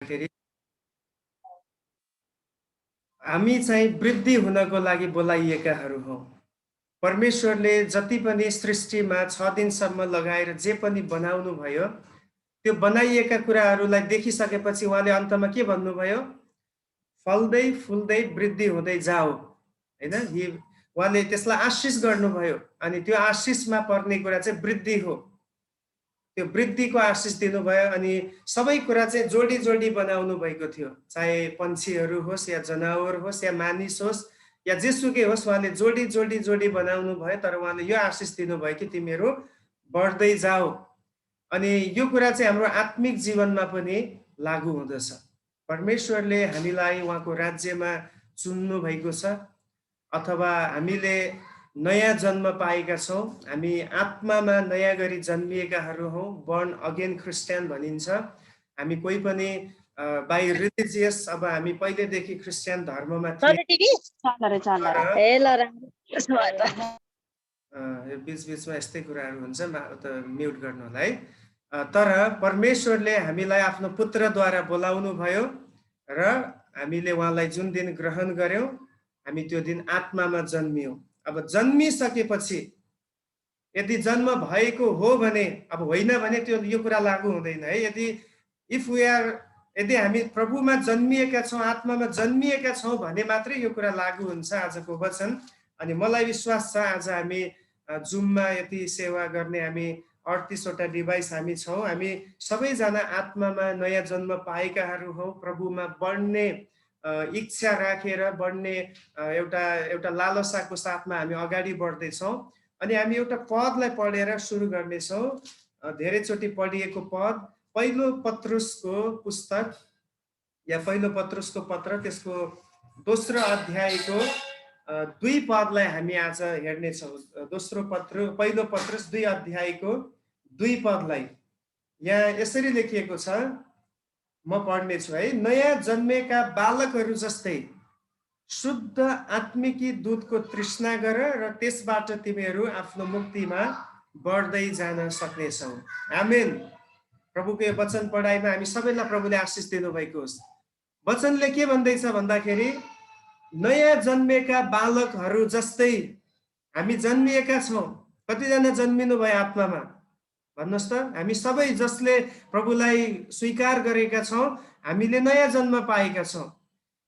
भन्दाखेरि हामी चाहिँ वृद्धि हुनको लागि बोलाइएकाहरू हौँ। परमेश्वरले जति पनि सृष्टिमा 6 दिनसम्म लगाएर जे पनि बनाउनु भयो, त्यो बनाइएका कुराहरूलाई देखिसकेपछि उहाँले अन्तमा के भन्नुभयो? फल्दै फुल्दै वृद्धि हुँदै जाओ, हैन? उहाँले त्यसलाई आशिष गर्नुभयो अनि त्यो आशिषमा पर्ने कुरा चाहिँ वृद्धि हो। त्यो वृद्धिको आशिष दिनुभयो अनि सबै कुरा चाहिँ जोडी जोडी बनाउनु भएको थियो, चाहे पन्छीहरू होस् या जनावर होस् या मानिस होस् या जेसुकै होस्, उहाँले जोडी जोडी जोडी बनाउनु भयो। तर उहाँले यो आशिष दिनुभयो कि तिमीहरू बढ्दै जाओ। अनि यो कुरा चाहिँ हाम्रो आत्मिक जीवनमा पनि लागू हुँदछ। परमेश्वरले हामीलाई उहाँको राज्यमा चुन्नु भएको छ अथवा हामीले नयाँ जन्म पाएका छौँ, हामी आत्मामा नयाँ गरी जन्मिएकाहरू हौँ, बर्न अगेन क्रिस्चियन भनिन्छ। हामी कोही पनि बाई रिलिजियस, अब हामी पहिलेदेखि क्रिस्चियन धर्ममा थियौँ। बिचबिचमा यस्तै कुराहरू हुन्छ, म्युट गर्नु होला है। तर परमेश्वरले हामीलाई आफ्नो पुत्रद्वारा बोलाउनु भयो र हामीले उहाँलाई जुन दिन ग्रहण गर्यौँ, हामी त्यो दिन आत्मामा जन्मियौँ। अब जन्मिसकेपछि यदि जन्म भएको हो भने, अब होइन भने त्यो यो कुरा लागू हुँदैन है। यदि हामी प्रभुमा जन्मिएका छौँ, आत्मामा जन्मिएका छौँ भने मात्रै यो कुरा लागू हुन्छ आजको वचन। अनि मलाई विश्वास छ आज हामी जुममा यति सेवा गर्ने हामी 38वटा डिभाइस हामी छौँ। हामी सबैजना आत्मामा नयाँ जन्म पाएकाहरू हौँ, प्रभुमा बढ्ने इच्छा राखेर बढ्ने एउटा लालसाको साथमा हामी अगाडि बढ्दैछौँ। अनि हामी एउटा पदलाई पढेर सुरु गर्नेछौँ, धेरैचोटि पढिएको पद, पहिलो पत्रुसको पुस्तक या पहिलो पत्रुसको पत्र, त्यसको दोस्रो अध्यायको 2 पदलाई हामी आज हेर्नेछौँ। पहिलो पत्रुस 2 अध्यायको 2 पदलाई यहाँ यसरी लेखिएको छ, म पढ्नेछु है। नयाँ जन्मेका बालकहरू जस्तै शुद्ध आत्मिकी दूधको तृष्णा गर र त्यसबाट तिमीहरू आफ्नो मुक्तिमा बढ्दै जान सक्नेछौ। आमेन। प्रभुको यो वचन पढाइमा हामी सबैलाई प्रभुले आशिष दिनुभएको होस्। वचनले के भन्दैछ भन्दाखेरि, नयाँ जन्मेका बालकहरू जस्तै हामी जन्मिएका छौँ। कतिजना जन्मिनु भयो आत्मामा भन्नुहोस् त? हामी सबै जसले प्रभुलाई स्वीकार गरेका छौँ, हामीले नयाँ जन्म पाएका छौँ।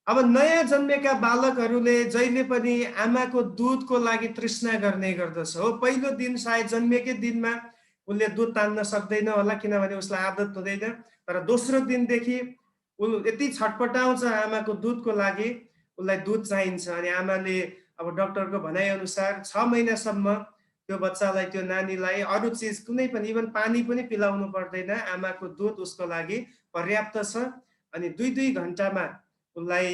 अब नयाँ जन्मेका बालकहरूले जहिले पनि आमाको दुधको लागि तृष्णा गर्ने गर्दछ। हो, पहिलो दिन सायद जन्मेकै दिनमा उसले दुध तान्न सक्दैन होला, किनभने उसलाई आदत हुँदैन। तर दोस्रो दिनदेखि ऊ यति छटपटाउँछ आमाको दुधको लागि, उसलाई दुध चाहिन्छ। अनि आमाले अब डक्टरको भनाइअनुसार 6 महिनासम्म त्यो बच्चालाई, त्यो नानीलाई अरू चिज कुनै पनि, इभन पानी पनि पिलाउनु पर्दैन, आमाको दुध उसको लागि पर्याप्त छ। अनि 2-2 घन्टामा उसलाई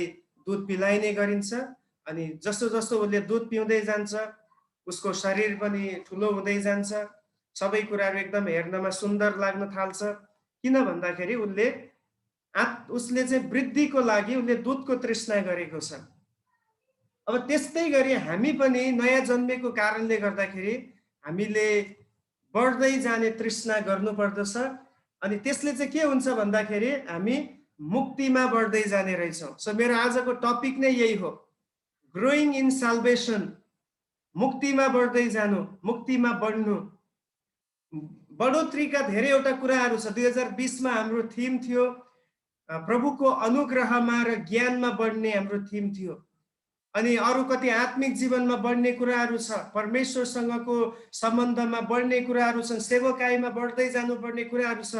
दुध पिलाइने गरिन्छ। अनि जस्तो जस्तो उसले दुध पिउँदै जान्छ, उसको शरीर पनि ठुलो हुँदै जान्छ, सबै कुराहरू एकदम हेर्नमा सुन्दर लाग्न थाल्छ। किन भन्दाखेरि उसले चाहिँ वृद्धिको लागि उसले दुधको तृष्णा गरेको छ। अब त्यस्तै गरी हामी पनि नयाँ जन्मेको कारणले गर्दाखेरि हामीले बढ्दै जाने तृष्णा गर्नुपर्दछ। अनि त्यसले चाहिँ के हुन्छ भन्दाखेरि हामी मुक्तिमा बढ्दै जाने रहेछौँ। सो मेरो आजको टपिक नै यही हो, ग्रोइङ इन साल्भेसन। मुक्तिमा बढ्दै जानु, मुक्तिमा बढ्नु। बढोत्तरीका धेरैवटा कुराहरू छ। 2020मा हाम्रो थिम थियो प्रभुको अनुग्रहमा र ज्ञानमा बढ्ने हाम्रो थिम थियो। अनि अरू कति आत्मिक जीवनमा बढ्ने कुराहरू छ, परमेश्वरसँगको सम्बन्धमा बढ्ने कुराहरू छन्, सेवकाईमा बढ्दै जानुपर्ने कुराहरू छ।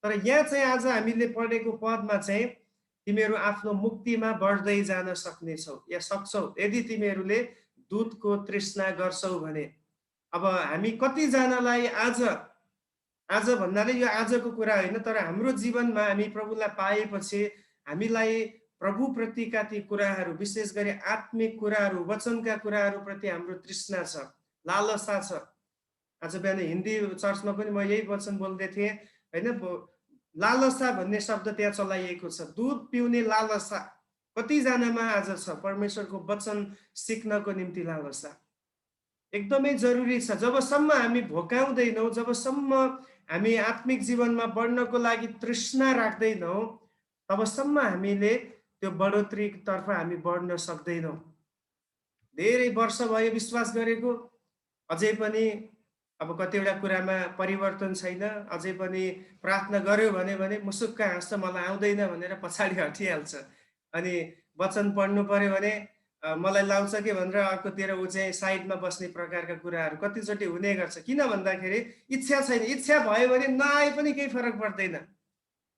तर यहाँ चाहिँ आज हामीले पढेको पदमा चाहिँ तिमीहरू आफ्नो मुक्तिमा बढ्दै जान सक्नेछौ या सक्छौ यदि तिमीहरूले दुधको तृष्णा गर्छौ भने। अब हामी कतिजनालाई आज भन्नाले यो आजको कुरा होइन, तर हाम्रो जीवनमा हामी प्रभुलाई पाएपछि हामीलाई प्रभुप्रतिका ती कुराहरू, विशेष गरी आत्मिक कुराहरू, वचनका कुराहरू प्रति हाम्रो तृष्णा छ, लालसा छ। आज बिहान हिन्दी चर्चमा पनि म यही वचन बोल्दै थिएँ होइन, लालसा भन्ने शब्द त्यहाँ चलाइएको छ। दुध पिउने लालसा कतिजनामा आज छ, परमेश्वरको वचन सिक्नको निम्ति लालसा एकदमै जरुरी छ। जबसम्म हामी भोकाउँदैनौँ, जबसम्म हामी आत्मिक जीवनमा बढ्नको लागि तृष्णा राख्दैनौँ, तबसम्म हामीले त्यो बढोत्तरीतर्फ हामी बढ्न सक्दैनौँ। धेरै वर्ष भयो विश्वास गरेको, अझै पनि अब कतिवटा कुरामा परिवर्तन छैन, अझै पनि प्रार्थना गर्यो भने मुसुक्क हाँस्छ, मलाई आउँदैन भनेर पछाडि हटिहाल्छ। अनि वचन पढ्नु पर्यो भने मलाई लाउँछ कि भनेर अर्कोतिर ऊ चाहिँ साइडमा बस्ने प्रकारका कुराहरू कतिचोटि हुने गर्छ। किन भन्दाखेरि इच्छा छैन। इच्छा भयो भने नआए पनि केही फरक पर्दैन।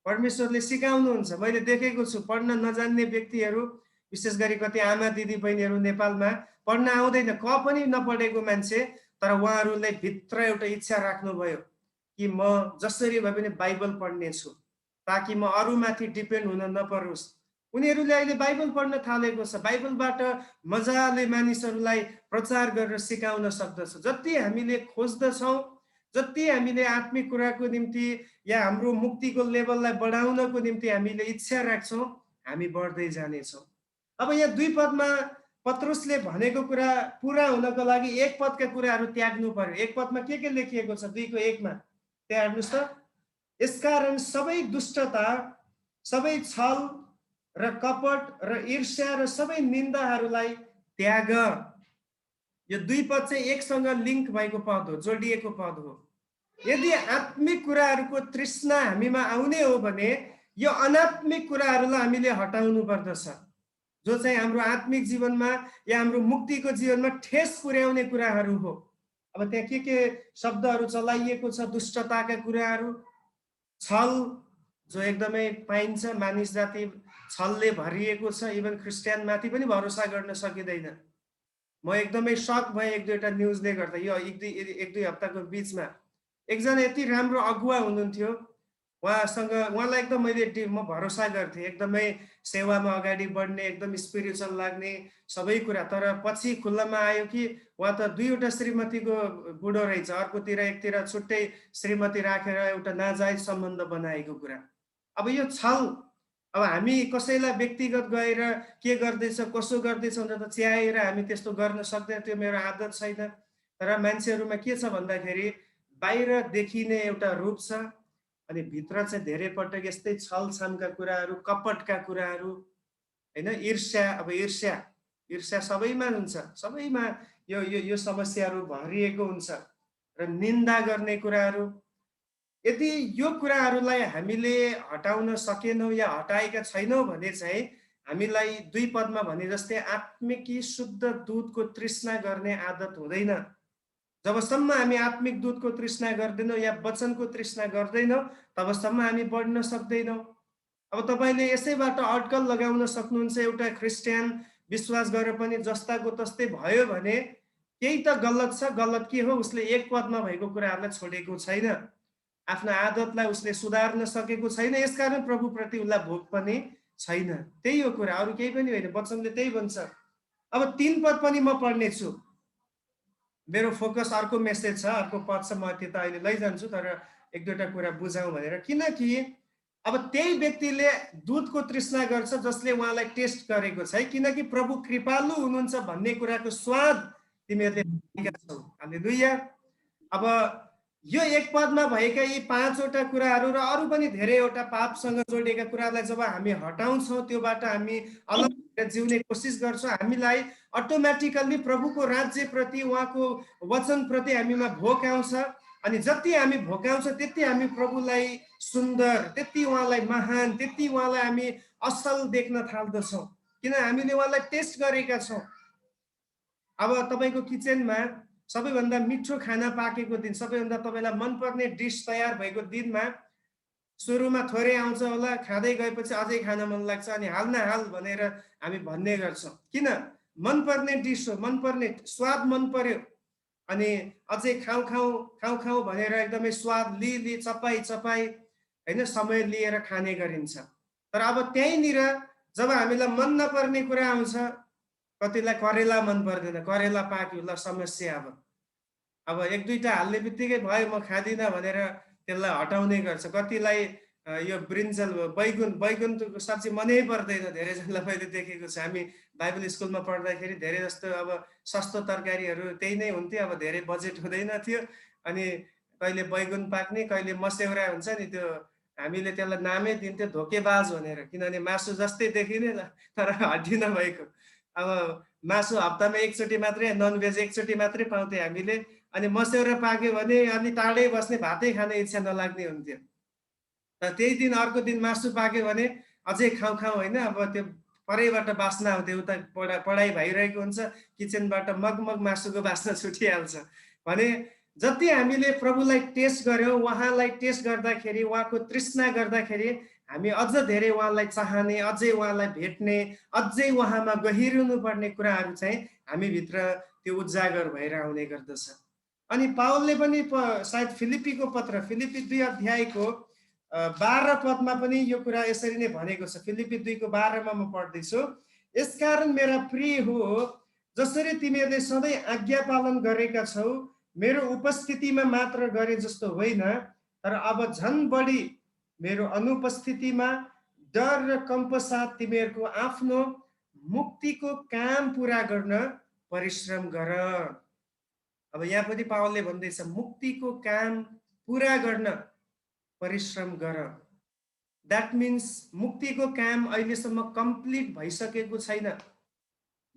परमेश्वरले सिकाउनुहुन्छ। मैले देखेको छु पढ्न नजान्ने व्यक्तिहरू, विशेष गरी कति आमा दिदी बहिनीहरू नेपालमा पढ्न आउँदैन, क पनि नपढेको मान्छे, तर उहाँहरूलाई भित्र एउटा इच्छा राख्नुभयो कि म जसरी भए पनि बाइबल पढ्नेछु, ताकि म अरूमाथि डिपेन्ड हुन नपरोस्। उनीहरूले अहिले बाइबल पढ्न थालेको छ। बाइबलबाट मजाले मानिसहरूलाई प्रचार गरेर सिकाउन सक्दछ। जति हामीले खोज्दछौँ, जति हामीले आत्मिक कुराको निम्ति या हाम्रो मुक्तिको लेभललाई बढाउनको निम्ति हामीले इच्छा राख्छौँ, हामी बढ्दै जानेछौँ। अब यहाँ 2 पदमा पत्रुसले भनेको कुरा पुरा हुनको लागि 1 पदका कुराहरू त्याग्नु पर्यो। 1 पदमा के लेखिएको छ? 2 को 1 मा त्यहाँ हेर्नुहोस् त। यसकारण सबै दुष्टता, सबै छल र कपट र ईर्ष्या र सबै निन्दाहरूलाई त्याग। यो 2 पद चाहिँ एकसँग लिङ्क भएको पद हो, जोडिएको पद हो। यदि आत्मिक कुराहरूको तृष्णा हामीमा आउने हो भने यो अनात्मिक कुराहरूलाई हामीले हटाउनु पर्दछ, जो चाहिँ हाम्रो आत्मिक जीवनमा या हाम्रो मुक्तिको जीवनमा ठेस पुर्याउने कुराहरू हो। अब त्यहाँ के शब्दहरू चलाइएको छ? दुष्टताका कुराहरू, छल, जो एकदमै पाइन्छ, मानिस जाति छलले भरिएको छ। इभन क्रिस्चियनमाथि पनि भरोसा गर्न सकिँदैन। म एकदमै सक भएँ एक दुईवटा न्युजले गर्दा। यो एक दुई हप्ताको बिचमा एकजना यति राम्रो अगुवा हुनुहुन्थ्यो, उहाँलाई एकदम म भरोसा गर्थेँ, एकदमै सेवामा अगाडि बढ्ने, एकदम स्पिरिचुअल लाग्ने सबै कुरा। तर पछि खुल्लामा आयो कि उहाँ त 2वटा श्रीमतीको बुढो रहेछ, अर्कोतिर एकतिर छुट्टै श्रीमती राखेर एउटा नाजायज सम्बन्ध बनाएको कुरा। अब यो छल, अब हामी कसैलाई व्यक्तिगत गएर के गर्दैछ, कसो गर्दैछ भनेर त च्याएर हामी त्यस्तो गर्न सक्दैन, त्यो मेरो आदत छैन। तर मान्छेहरूमा के छ भन्दाखेरि बाहिर देखिने एउटा रूप छ, अनि भित्र चाहिँ धेरै पटक यस्तै छलछामका कुराहरू, कपटका कुराहरू, हैन, ईर्ष्या। अब ईर्ष्या सबैमा हुन्छ, सबैमा यो समस्याहरू भरिएको हुन्छ। र निन्दा गर्ने कुराहरू, यदि यो कुराहरूलाई हामीले हटाउन सकेनौँ या हटाएका छैनौँ भने चाहिँ हामीलाई 2 पदमा भने जस्तै आत्मिकी शुद्ध दूधको तृष्णा गर्ने आदत हुँदैन। जबसम्म हामी आत्मिक दूधको तृष्णा गर्दैनौँ या वचनको तृष्णा गर्दैनौँ, तबसम्म हामी बढ्न सक्दैनौँ। अब तपाईँले यसैबाट अड्कल लगाउन सक्नुहुन्छ, एउटा क्रिस्चियन विश्वास गरेर पनि जस्ताको तस्तै भयो भने केही त गलत छ। गलत के हो? उसले 1 पदमा भएको कुराहरूलाई छोडेको छैन, आफ्नो आदतलाई उसले सुधार्न सकेको छैन, यसकारण प्रभुप्रति उसलाई भोक पनि छैन। त्यही हो कुरा, अरू केही पनि होइन। वचनले त्यही भन्छ। अब 3 पद पनि म पढ्नेछु। मेरो फोकस अर्को मेसेज छ, अर्को पद छ, म त्यता अहिले लैजान्छु, तर एक दुईवटा कुरा बुझाउँ भनेर। किनकि अब त्यही व्यक्तिले दूधको तृष्णा गर्छ जसले उहाँलाई टेस्ट गरेको छ, किनकि प्रभु कृपालु हुनुहुन्छ भन्ने कुराको स्वाद तिमीहरूले पाएका छौ। हालेलुया। अब यो 1 पदमा भएका यी 5वटा कुराहरू र अरू पनि धेरैवटा पापसँग जोडिएका कुरालाई जब हामी हटाउँछौँ, त्योबाट हामी अलग जिउने कोसिस गर्छौँ, हामीलाई अटोमेटिकल्ली प्रभुको राज्यप्रति, उहाँको वचनप्रति हामीमा भोक आउँछ। अनि जति हामी भोक आउँछ त्यति हामी प्रभुलाई सुन्दर, त्यति उहाँलाई महान, त्यति उहाँलाई हामी असल देख्न थाल्दछौँ, किन हामीले उहाँलाई टेस्ट गरेका छौँ। अब तपाईँको किचनमा सबैभन्दा मिठो खाना पाकेको दिन, सबैभन्दा तपाईँलाई मनपर्ने डिस तयार भएको दिनमा सुरुमा थोरै आउँछ होला, खाँदै गएपछि अझै खान मन लाग्छ, अनि हाल न हाल भनेर हामी भन्ने गर्छौँ। किन? मनपर्ने डिस हो, मनपर्ने स्वाद मन पर्यो, अनि अझै खाउँ भनेर एकदमै स्वाद लि चपाई होइन, समय लिएर खाने गरिन्छ। तर अब त्यहीँनिर जब हामीलाई मन नपर्ने कुरा आउँछ, कतिलाई करेला मन पर्दैन, करेला पाक्यो ल समस्या। अब 1 दुईटा हाल्ने बित्तिकै भयो, म खाँदिनँ भनेर त्यसलाई हटाउने गर्छ। कतिलाई यो ब्रिन्जल, बैगुनको सब्जी मनै पर्दैन, धेरैजनालाई मैले देखेको छ। हामी बाइबल स्कुलमा पढ्दाखेरि धेरै जस्तो अब सस्तो तरकारीहरू त्यही नै हुन्थ्यो, अब धेरै बजेट हुँदैन थियो, अनि कहिले बैगुन पाक्ने, कहिले मस्यौरा हुन्छ नि, त्यो हामीले त्यसलाई नामै दिन्थ्यो धोकेबाज भनेर, किनभने मासु जस्तै देखिने तर हड्डी नभएको। अब मासु हप्तामा एकचोटि मात्रै, ननभेज एकचोटि मात्रै पाउँथ्यो हामीले। अनि मस्यौरा पाक्यो भने अनि टाढै बस्ने, भातै खाने इच्छा नलाग्ने हुन्थ्यो। र त्यही दिन अर्को दिन मासु पाक्यो भने अझै खाउँ खाउँ होइन। अब त्यो परैबाट बास्ना आउँथ्यो, उता पढाइ भइरहेको हुन्छ, किचनबाट मगमग मासुको बास्ना छुटिहाल्छ। भने जति हामीले प्रभुलाई टेस्ट गऱ्यौँ, उहाँलाई टेस्ट गर्दाखेरि, उहाँको तृष्णा गर्दाखेरि हामी अझ धेरै उहाँलाई चाहने, अझै उहाँलाई भेट्ने, अझै उहाँमा गहिरिनु पर्ने कुराहरू चाहिँ हामीभित्र त्यो उजागर भएर आउने गर्दछ। अनि पावलले पनि सायद फिलिपीको पत्र, फिलिपी 2 अध्यायको 12 पदमा पनि यो कुरा यसरी नै भनेको छ। फिलिपी 2 को 12 मा म पढ्दैछु। यसकारण मेरा प्रिय हो, जसरी तिमीहरूले सधैँ आज्ञा पालन गरेका छौ, मेरो उपस्थितिमा मात्र गरे जस्तो होइन, तर अब झन् बढी मेरो अनुपस्थितिमा डर र कम्प साथ तिमीहरूको आफ्नो मुक्तिको काम पुरा गर्न परिश्रम गर। अब यहाँ पनि पावलले भन्दैछ मुक्तिको काम पुरा गर्न परिश्रम गर। द्याट मिन्स मुक्तिको काम अहिलेसम्म कम्प्लिट भइसकेको छैन।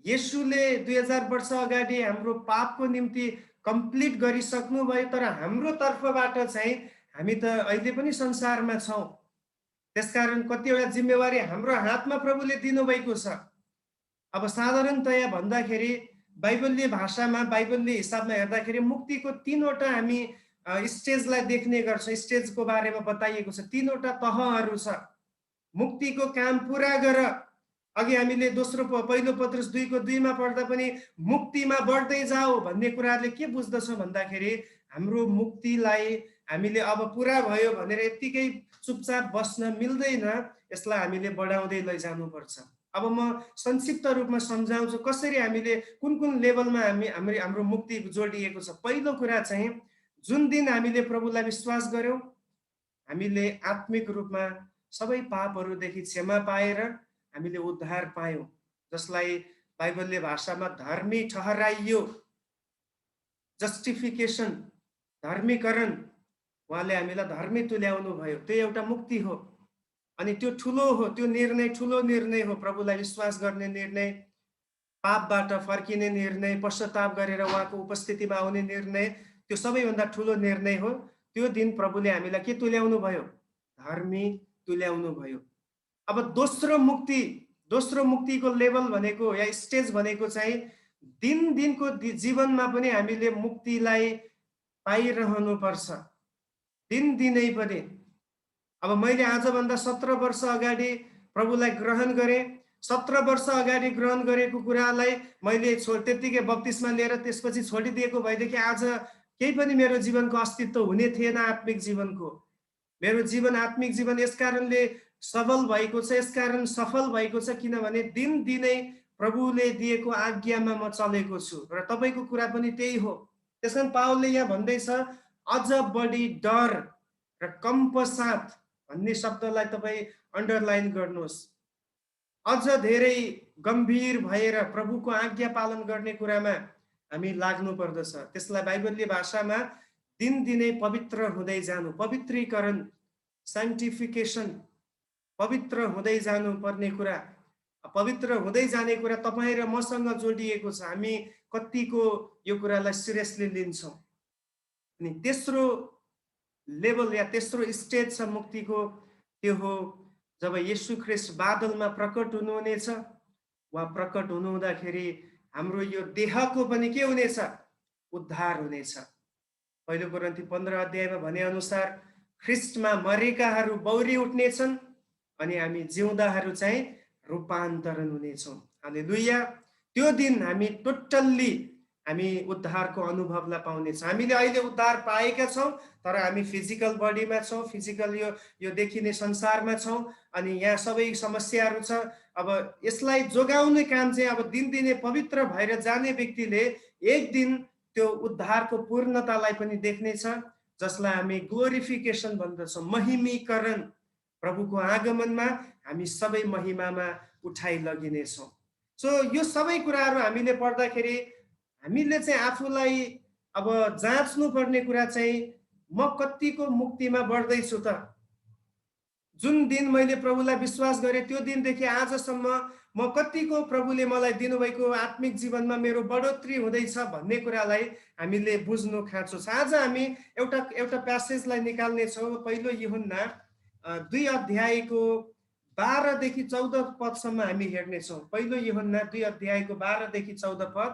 येशूले 2000 वर्ष अगाडि हाम्रो पापको निम्ति कम्प्लिट गरिसक्नु भयो, तर हाम्रो तर्फबाट चाहिँ हामी त अहिले पनि संसारमा छौँ। त्यसकारण कतिवटा जिम्मेवारी हाम्रो हातमा प्रभुले दिनुभएको छ। अब साधारणतया भन्दाखेरि बाइबलीय भाषामा, बाइबलीय हिसाबमा हेर्दाखेरि मुक्तिको 3वटा हामी स्टेजलाई देख्ने गर्छौँ। स्टेजको बारेमा बताइएको छ, 3वटा तहहरू छ। मुक्तिको काम पुरा गर। अघि हामीले पहिलो पत्रुस 2 को 2 मा पढ्दा पनि मुक्तिमा बढ्दै जाऊ भन्ने कुराले के बुझ्दछौँ भन्दाखेरि हाम्रो मुक्तिलाई हामीले अब पुरा भयो भनेर यत्तिकै चुपचाप बस्न मिल्दैन, यसलाई हामीले बढाउँदै लैजानुपर्छ। अब म संक्षिप्त रूपमा सम्झाउँछु कसरी हामीले कुन कुन लेभलमा हाम्रो मुक्ति जोडिएको छ। पहिलो कुरा चाहिँ जुन दिन हामीले प्रभुलाई विश्वास गर्यौँ, हामीले आत्मिक रूपमा सबै पापहरूदेखि क्षमा पाएर हामीले उद्धार पायौँ, जसलाई बाइबलले भाषामा धर्मी ठहराइयो, जस्टिफिकेसन, धर्मीकरण, उहाँले हामीलाई धर्मी तुल्याउनु भयो। त्यो एउटा मुक्ति हो। अनि त्यो ठुलो हो, त्यो निर्णय ठुलो निर्णय हो। प्रभुलाई विश्वास गर्ने निर्णय, पापबाट फर्किने निर्णय, पश्चाताप गरेर उहाँको उपस्थितिमा आउने निर्णय, त्यो सबैभन्दा ठुलो निर्णय हो। त्यो दिन प्रभुले हामीलाई के तुल्याउनु भयो? धर्मी तुल्याउनु भयो। अब दोस्रो मुक्तिको लेभल भनेको या स्टेज भनेको चाहिँ दिनको जीवनमा पनि हामीले मुक्तिलाई पाइरहनु पर्छ, दिनै पनि। अब मैले आजभन्दा 17 वर्ष अगाडि प्रभुलाई ग्रहण गरेँ। 17 वर्ष अगाडि ग्रहण गरेको कुरालाई मैले त्यत्तिकै बप्तिस्मा लिएर त्यसपछि छोडिदिएको भएदेखि आज केही पनि मेरो जीवनको अस्तित्व हुने थिएन। आत्मिक जीवनको मेरो जीवन, आत्मिक जीवन यस कारणले सबल भएको छ, यसकारण सफल भएको छ किनभने दिनै प्रभुले दिएको आज्ञामा म चलेको छु। र तपाईँको कुरा पनि त्यही हो। त्यसकारण पावलले यहाँ भन्दैछ अझ बढी डर र कम्प साथ भन्ने शब्दलाई तपाईँ अन्डरलाइन गर्नुहोस्। अझ धेरै गम्भीर भएर प्रभुको आज्ञा पालन गर्ने कुरामा हामी लाग्नु पर्दछ। त्यसलाई बाइबलीय भाषामा दिनै पवित्र हुँदै जानु, पवित्रीकरण, साइन्टिफिकेसन, पवित्र हुँदै जानु पर्ने कुरा, पवित्र हुँदै जाने कुरा तपाईँ र मसँग जोडिएको छ। हामी कतिको यो कुरालाई सिरियसली लिन्छौँ। अनि तेस्रो लेभल या तेस्रो स्टेज छ मुक्तिको, त्यो हो जब येशू ख्रीष्ट बादलमा प्रकट हुनुहुनेछ। उहाँ प्रकट हुनुहुँदाखेरि हाम्रो यो देहको पनि के हुनेछ? उद्धार हुनेछ। पहिलो कोरिन्थी 15 अध्यायमा भने अनुसार ख्रीष्टमा मरेकाहरू बौरी उठ्नेछन् अनि हामी जिउँदाहरू चाहिँ रूपान्तरण हुनेछौँ। हालेलुया। त्यो दिन हामी टोटल्ली हामी उद्धारको अनुभवलाई पाउनेछौँ। हामीले अहिले उद्धार पाएका छौँ, तर हामी फिजिकल बडीमा छौँ, फिजिकल यो देखिने संसारमा छौँ। अनि यहाँ सबै समस्याहरू छ। अब यसलाई जोगाउने काम चाहिँ अब दिनै पवित्र भएर जाने व्यक्तिले एक दिन त्यो उद्धारको पूर्णतालाई पनि देख्नेछ, जसलाई हामी ग्लोरिफिकेसन भन्दछौँ, महिमीकरण। प्रभुको आगमनमा हामी सबै महिमामा उठाइ लगिनेछौँ। सो यो सबै कुराहरू हामीले पढ्दाखेरि हामीले चाहिँ आफूलाई अब जाँच्नु पर्ने कुरा चाहिँ म कतिको मुक्तिमा बढ्दैछु त? जुन दिन मैले प्रभुलाई विश्वास गरेँ त्यो दिनदेखि आजसम्म म कतिको प्रभुले मलाई दिनुभएको आत्मिक जीवनमा मेरो बढोत्तरी हुँदैछ भन्ने कुरालाई हामीले बुझ्नु खाँचो छ। आज हामी एउटा एउटा प्यासेजलाई निकाल्ने छौँ। पहिलो यूहन्ना 2 अध्यायको 12 देखि 14 पदसम्म हामी हेर्नेछौँ। पहिलो यूहन्ना 2 अध्यायको 12 देखि 14 पद।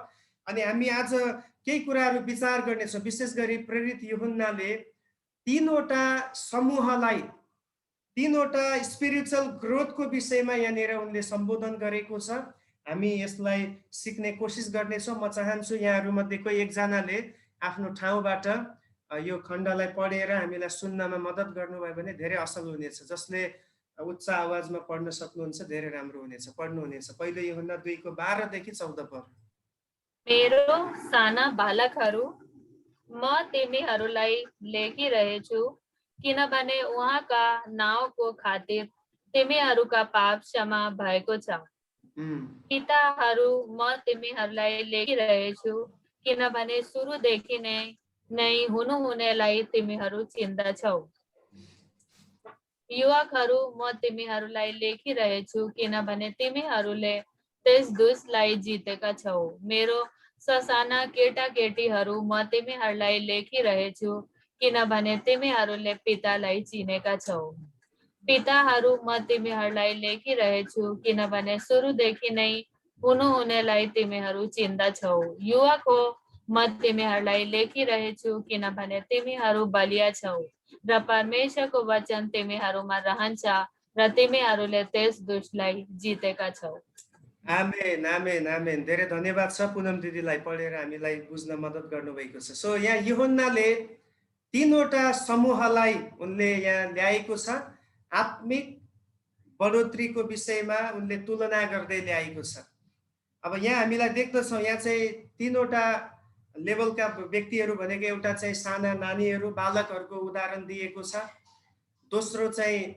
अनि हामी आज केही कुराहरू विचार गर्नेछौँ। विशेष गरी प्रेरित यूहन्नाले तीनवटा समूहलाई तीनवटा स्पिरिचुअल ग्रोथको विषयमा यहाँनिर उनले सम्बोधन गरेको छ। हामी यसलाई सिक्ने कोसिस गर्नेछौँ। म चाहन्छु यहाँहरूमध्ये कोही एकजनाले आफ्नो ठाउँबाट यो खण्डलाई पढेर हामीलाई सुन्नमा मद्दत गर्नुभयो भने धेरै असल हुनेछ। जसले उच्च आवाजमा पढ्न सक्नुहुन्छ धेरै राम्रो हुनेछ। पढ्नुहुनेछ पहिलो यूहन्ना 2 को 12 देखि 14 पद। मेरो साना बालकहरू, म तिमीहरूलाई लेखिरहेछु किनभने उहाँका नाउँको खातिर तिमीहरूका पाप क्षमा भएको छ। पिताहरू, म तिमीहरूलाई लेखिरहेछु किनभने सुरुदेखि नै हुनुहुनेलाई तिमीहरू चिन्दछौ। युवकहरू, म तिमीहरूलाई लेखिरहेछु किनभने तिमीहरूले त्यस दुष्टलाई जितेका छौ। मेरो ससाना केटाकेटीहरू, म तिमीहरूलाई लेखिरहेछु किनभने तिमीहरूले पितालाई चिनेका छौ। पिताहरू, म तिमीहरूलाई लेखिरहेछु किनभने सुरुदेखि नै हुनुहुनेलाई तिमीहरू चिन्दछौ। युवक हो, म तिमीहरूलाई लेखिरहेछु किनभने तिमीहरू बलिया छौ र परमेश्वरको वचन तिमीहरूमा रहन्छ र तिमीहरूले त्यस दुष्टलाई जितेका छौ। आमेन आमेन आमेन। धेरै धन्यवाद छ पुनम दिदीलाई पढेर हामीलाई बुझ्न मद्दत गर्नुभएको छ। सो यहाँ यूहन्नाले तीनवटा समूहलाई उनले यहाँ ल्याएको छ। आत्मिक बढोत्तरीको विषयमा उनले तुलना गर्दै ल्याएको छ। अब यहाँ हामीलाई देख्दछौँ यहाँ चाहिँ तीनवटा लेभलका व्यक्तिहरू भनेको एउटा चाहिँ साना नानीहरू बालकहरूको उदाहरण दिएको छ। दोस्रो चाहिँ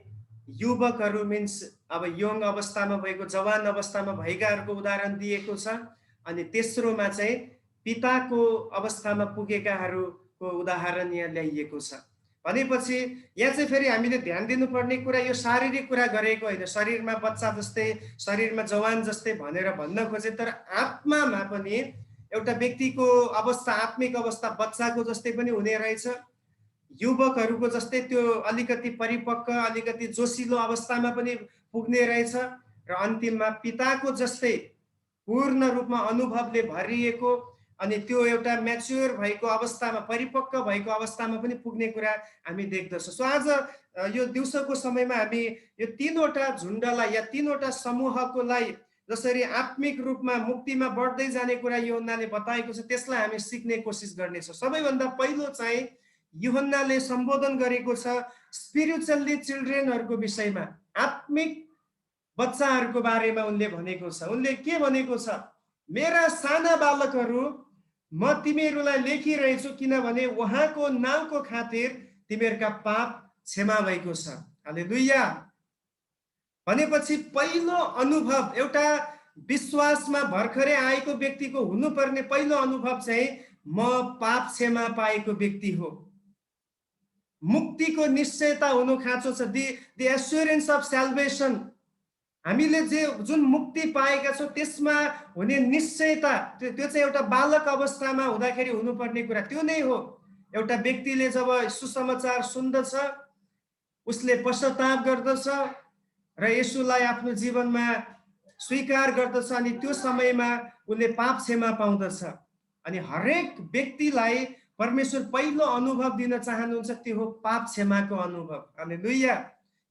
युवकहरू मिन्स अब यङ अवस्थामा भएको जवान अवस्थामा भएकाहरूको उदाहरण दिएको छ। अनि तेस्रोमा चाहिँ पिताको अवस्थामा पुगेकाहरूको उदाहरण यहाँ ल्याइएको छ। भनेपछि यहाँ चाहिँ फेरि हामीले ध्यान दिनुपर्ने कुरा यो शारीरिक कुरा गरेको होइन, शरीरमा बच्चा जस्तै शरीरमा जवान जस्तै भनेर भन्न खोजे, तर आत्मामा पनि एउटा व्यक्तिको अवस्था आत्मिक अवस्था बच्चाको जस्तै पनि हुने रहेछ, युवकहरूको जस्तै त्यो अलिकति परिपक्व अलिकति जोसिलो अवस्थामा पनि पुग्ने रहेछ, र अन्तिममा पिताको जस्तै पूर्ण रूपमा अनुभवले भरिएको अनि त्यो एउटा म्याच्योर भएको अवस्थामा परिपक्व भएको अवस्थामा पनि पुग्ने कुरा हामी देख्दछौँ। सो आज यो दिउँसोको समयमा हामी यो तीनवटा झुण्डलाई या तीनवटा समूहकोलाई जसरी आत्मिक रूपमा मुक्तिमा बढ्दै जाने कुरा यूहन्नाले बताएको छ त्यसलाई हामी सिक्ने कोसिस गर्नेछौँ। सबैभन्दा पहिलो चाहिँ यूहन्नाले सम्बोधन गरेको छ स्पिरिचुअल्ली चिल्ड्रेनहरूको विषयमा, आत्मिक बच्चाहरूको बारेमा उनले भनेको छ। उनले के भनेको छ? मेरा साना बालकहरू, म तिमीहरूलाई लेखिरहेछु किनभने उहाँको नाउँको खातिर तिमीहरूका पाप क्षमा भएको छ। हालेलुया। भनेपछि पहिलो अनुभव एउटा विश्वासमा भर्खरै आएको व्यक्तिको हुनुपर्ने पहिलो अनुभव चाहिँ म पाप क्षमा पाएको व्यक्ति हो। मुक्तिको निश्चयता हुनु खाँचो छ। The assurance of salvation. हामीले जुन मुक्ति पाएका छौँ त्यसमा हुने निश्चयता त्यो चाहिँ एउटा बालक अवस्थामा हुँदाखेरि हुनुपर्ने कुरा त्यो नै हो। एउटा व्यक्तिले जब सुसमाचार सुन्दछ, उसले पश्चाताप गर्दछ र येशूलाई आफ्नो जीवनमा स्वीकार गर्दछ अनि त्यो समयमा उसले पाप क्षमा पाउँदछ। अनि हरेक व्यक्तिलाई परमेश्वर पहिलो अनुभव दिन चाहनुहुन्छ त्यो हो पाप क्षमाको अनुभव। हालेलुया।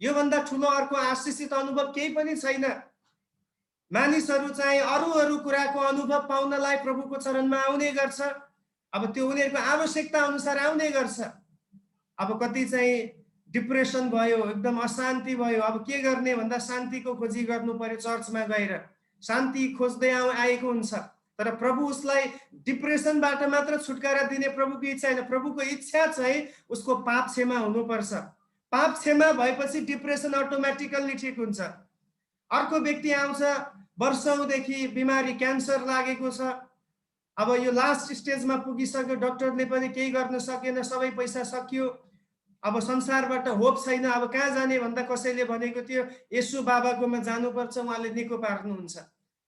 योभन्दा ठुलो अर्को आशिषित अनुभव केही पनि छैन। मानिसहरू चाहिँ अरू कुराको अनुभव पाउनलाई प्रभुको चरणमा आउने गर्छ। अब त्यो उनीहरूको आवश्यकता अनुसार आउने गर्छ। अब कति चाहिँ डिप्रेसन भयो, एकदम अशान्ति भयो, अब के गर्ने भन्दा शान्तिको खोजी गर्नु पर्यो, चर्चमा गएर शान्ति खोज्दै आएको हुन्छ। तर प्रभु उसलाई डिप्रेसनबाट मात्र छुटकारा दिने प्रभुको इच्छा होइन। प्रभुको इच्छा चाहिँ उसको पाप क्षमा हुनुपर्छ। पाप क्षमा भएपछि डिप्रेसन अटोमेटिकल्ली ठिक हुन्छ। अर्को व्यक्ति आउँछ, वर्षौंदेखि बिमारी क्यान्सर लागेको छ, अब यो लास्ट स्टेजमा पुगिसक्यो, डाक्टरले पनि केही गर्न सकेन, सबै पैसा सकियो, अब संसारबाट होप छैन, अब कहाँ जाने भन्दा कसैले भनेको थियो येशू बाबाकोमा जानुपर्छ, उहाँले निको पार्नुहुन्छ।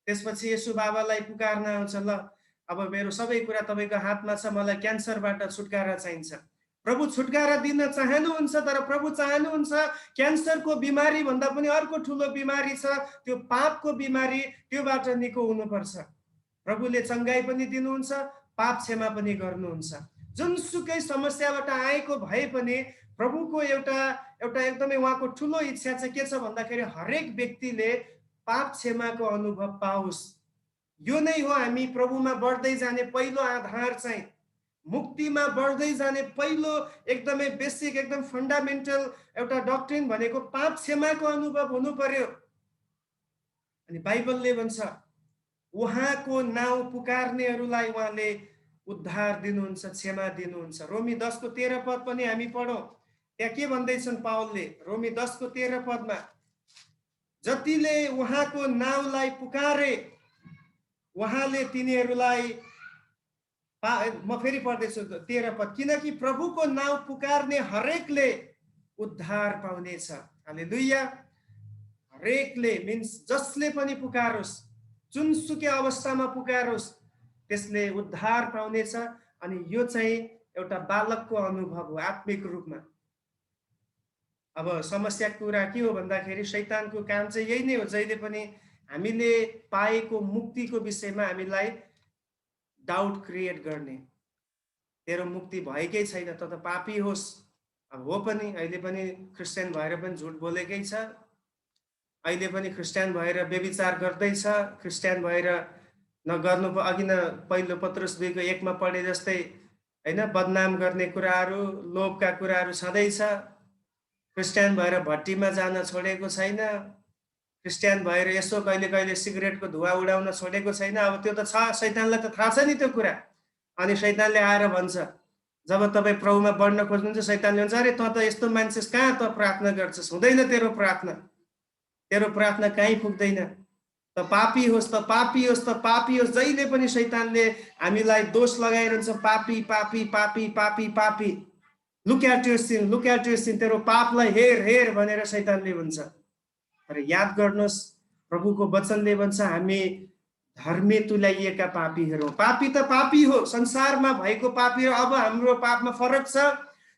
त्यसपछि येशू बाबालाई पुकार्न आउँछ, ल अब मेरो सबै कुरा तपाईँको हातमा छ, मलाई क्यान्सरबाट छुटकारा चाहिन्छ। प्रभु छुटकारा दिन चाहनुहुन्छ, तर प्रभु चाहनुहुन्छ क्यान्सरको बिमारी भन्दा पनि अर्को ठुलो बिमारी छ, त्यो पापको बिमारी, त्योबाट निको हुनुपर्छ। प्रभुले चङ्गाई पनि दिनुहुन्छ, पाप क्षमा पनि गर्नुहुन्छ। जुनसुकै समस्याबाट आएको भए पनि प्रभुको एउटा एकदमै उहाँको ठुलो इच्छा चाहिँ के छ भन्दाखेरि हरेक व्यक्तिले पाप क्षमाको अनुभव पाओस्। यो नै हो हामी प्रभुमा बढ्दै जाने पहिलो आधार चाहिँ। मुक्तिमा बढ्दै जाने पहिलो एकदमै बेसिक, एकदम फन्डामेन्टल एउटा डक्ट्रिन भनेको पाप क्षमाको अनुभव हुनु पर्यो। अनि बाइबलले भन्छ उहाँको नाउँ पुकार्नेहरूलाई उहाँले उद्धार दिनुहुन्छ, क्षमा दिनुहुन्छ। रोमी 10:13 पद पनि हामी पढौँ। त्यहाँ के भन्दैछन् पावलले? रोमी 10:13 जतिले उहाँको नाउँलाई पुकारे उहाँले तिनीहरूलाई, म फेरि पढ्दैछु 13 पद, किनकि प्रभुको नाउँ पुकार्ने हरेकले उद्धार पाउनेछ। हालेलुया। हरेकले मिन्स जसले पनि पुकारोस्, जुनसुकै अवस्थामा पुकारोस्, त्यसले उद्धार पाउनेछ। अनि यो चाहिँ एउटा बालकको अनुभव हो आत्मिक रूपमा। अब समस्या कुरा के हो भन्दाखेरि शैतानको काम चाहिँ यही नै हो, जहिले पनि हामीले पाएको मुक्तिको विषयमा हामीलाई डाउट क्रिएट गर्ने। तेरो मुक्ति भएकै छैन, त पापी होस्। अब हो पनि, अहिले पनि क्रिस्चियन भएर पनि झुट बोलेकै छ, अहिले पनि क्रिस्चियन भएर व्यभिचार गर्दैछ, क्रिस्चियन भएर नगर्नु। अघि न पहिलो पत्रुस 2:1 पढे जस्तै होइन, बदनाम गर्ने कुराहरू, लोभका कुराहरू छँदैछ। क्रिस्चियन भएर भट्टीमा जान छोडेको छैन, क्रिस्चियन भएर यसो कहिले कहिले सिगरेटको धुवा उडाउन छोडेको छैन। अब त्यो त छ, शैतानलाई त थाहा छ नि त्यो कुरा। अनि शैतानले आएर भन्छ, जब तपाईँ प्रभुमा बढ्न खोज्नुहुन्छ, शैतानले भन्छ अरे त यस्तो मान्छे कहाँ त प्रार्थना गर्छस्, हुँदैन तेरो प्रार्थना, तेरो प्रार्थना कहीँ पुग्दैन, त पापी होस्, त पापी होस्, त पापी होस्। जहिले पनि शैतानले हामीलाई दोष लगाइरहन्छ, पापी पापी पापी पापी पापी, look at your sin, look at your sin, तेरो पापलाई हेर हेर भनेर शैतानले भन्छ। तर याद गर्नुहोस्, प्रभुको वचनले भन्छ हामी धर्मी तुल्याइएका पापीहरू। पापी त पापी हो, संसारमा भएको पापी हो। अब हाम्रो पापमा फरक छ।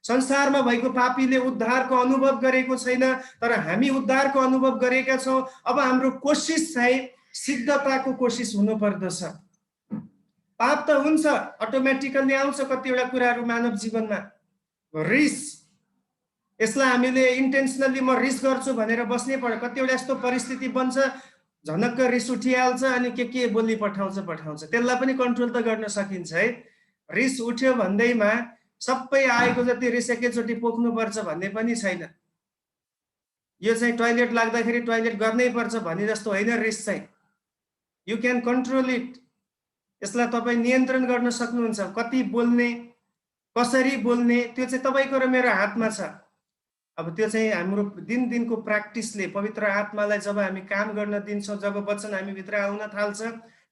संसारमा भएको पापीले उद्धारको अनुभव गरेको छैन, तर हामी उद्धारको अनुभव गरेका छौँ। अब हाम्रो कोसिस चाहिँ सिद्धताको कोसिस हुनुपर्दछ। पाप त हुन्छ, अटोमेटिकली आउँछ कतिवटा कुराहरू मानव जीवनमा। रिस, यसलाई हामीले इन्टेन्सनली म रिस गर्छु भनेर बस्नै पर्यो। कतिवटा यस्तो परिस्थिति बन्छ, झनक्क रिस उठिहाल्छ अनि के बोली पठाउँछ। त्यसलाई पनि कन्ट्रोल त गर्न सकिन्छ है। रिस उठ्यो भन्दैमा सबै आएको जति रिस एकैचोटि पोख्नुपर्छ भन्ने पनि छैन। यो चाहिँ टोयलेट लाग्दाखेरि टोयलेट गर्नै पर्छ भन्ने जस्तो होइन। रिस चाहिँ यु क्यान कन्ट्रोल इट, यसलाई तपाईँ नियन्त्रण गर्न सक्नुहुन्छ। कति बोल्ने, कसरी बोल्ने, त्यो चाहिँ तपाईँको र मेरो हातमा छ। अब त्यो चाहिँ हाम्रो दिनको प्र्याक्टिसले, पवित्र आत्मालाई जब हामी काम गर्न दिन्छौँ, जब वचन हामीभित्र आउन थाल्छ,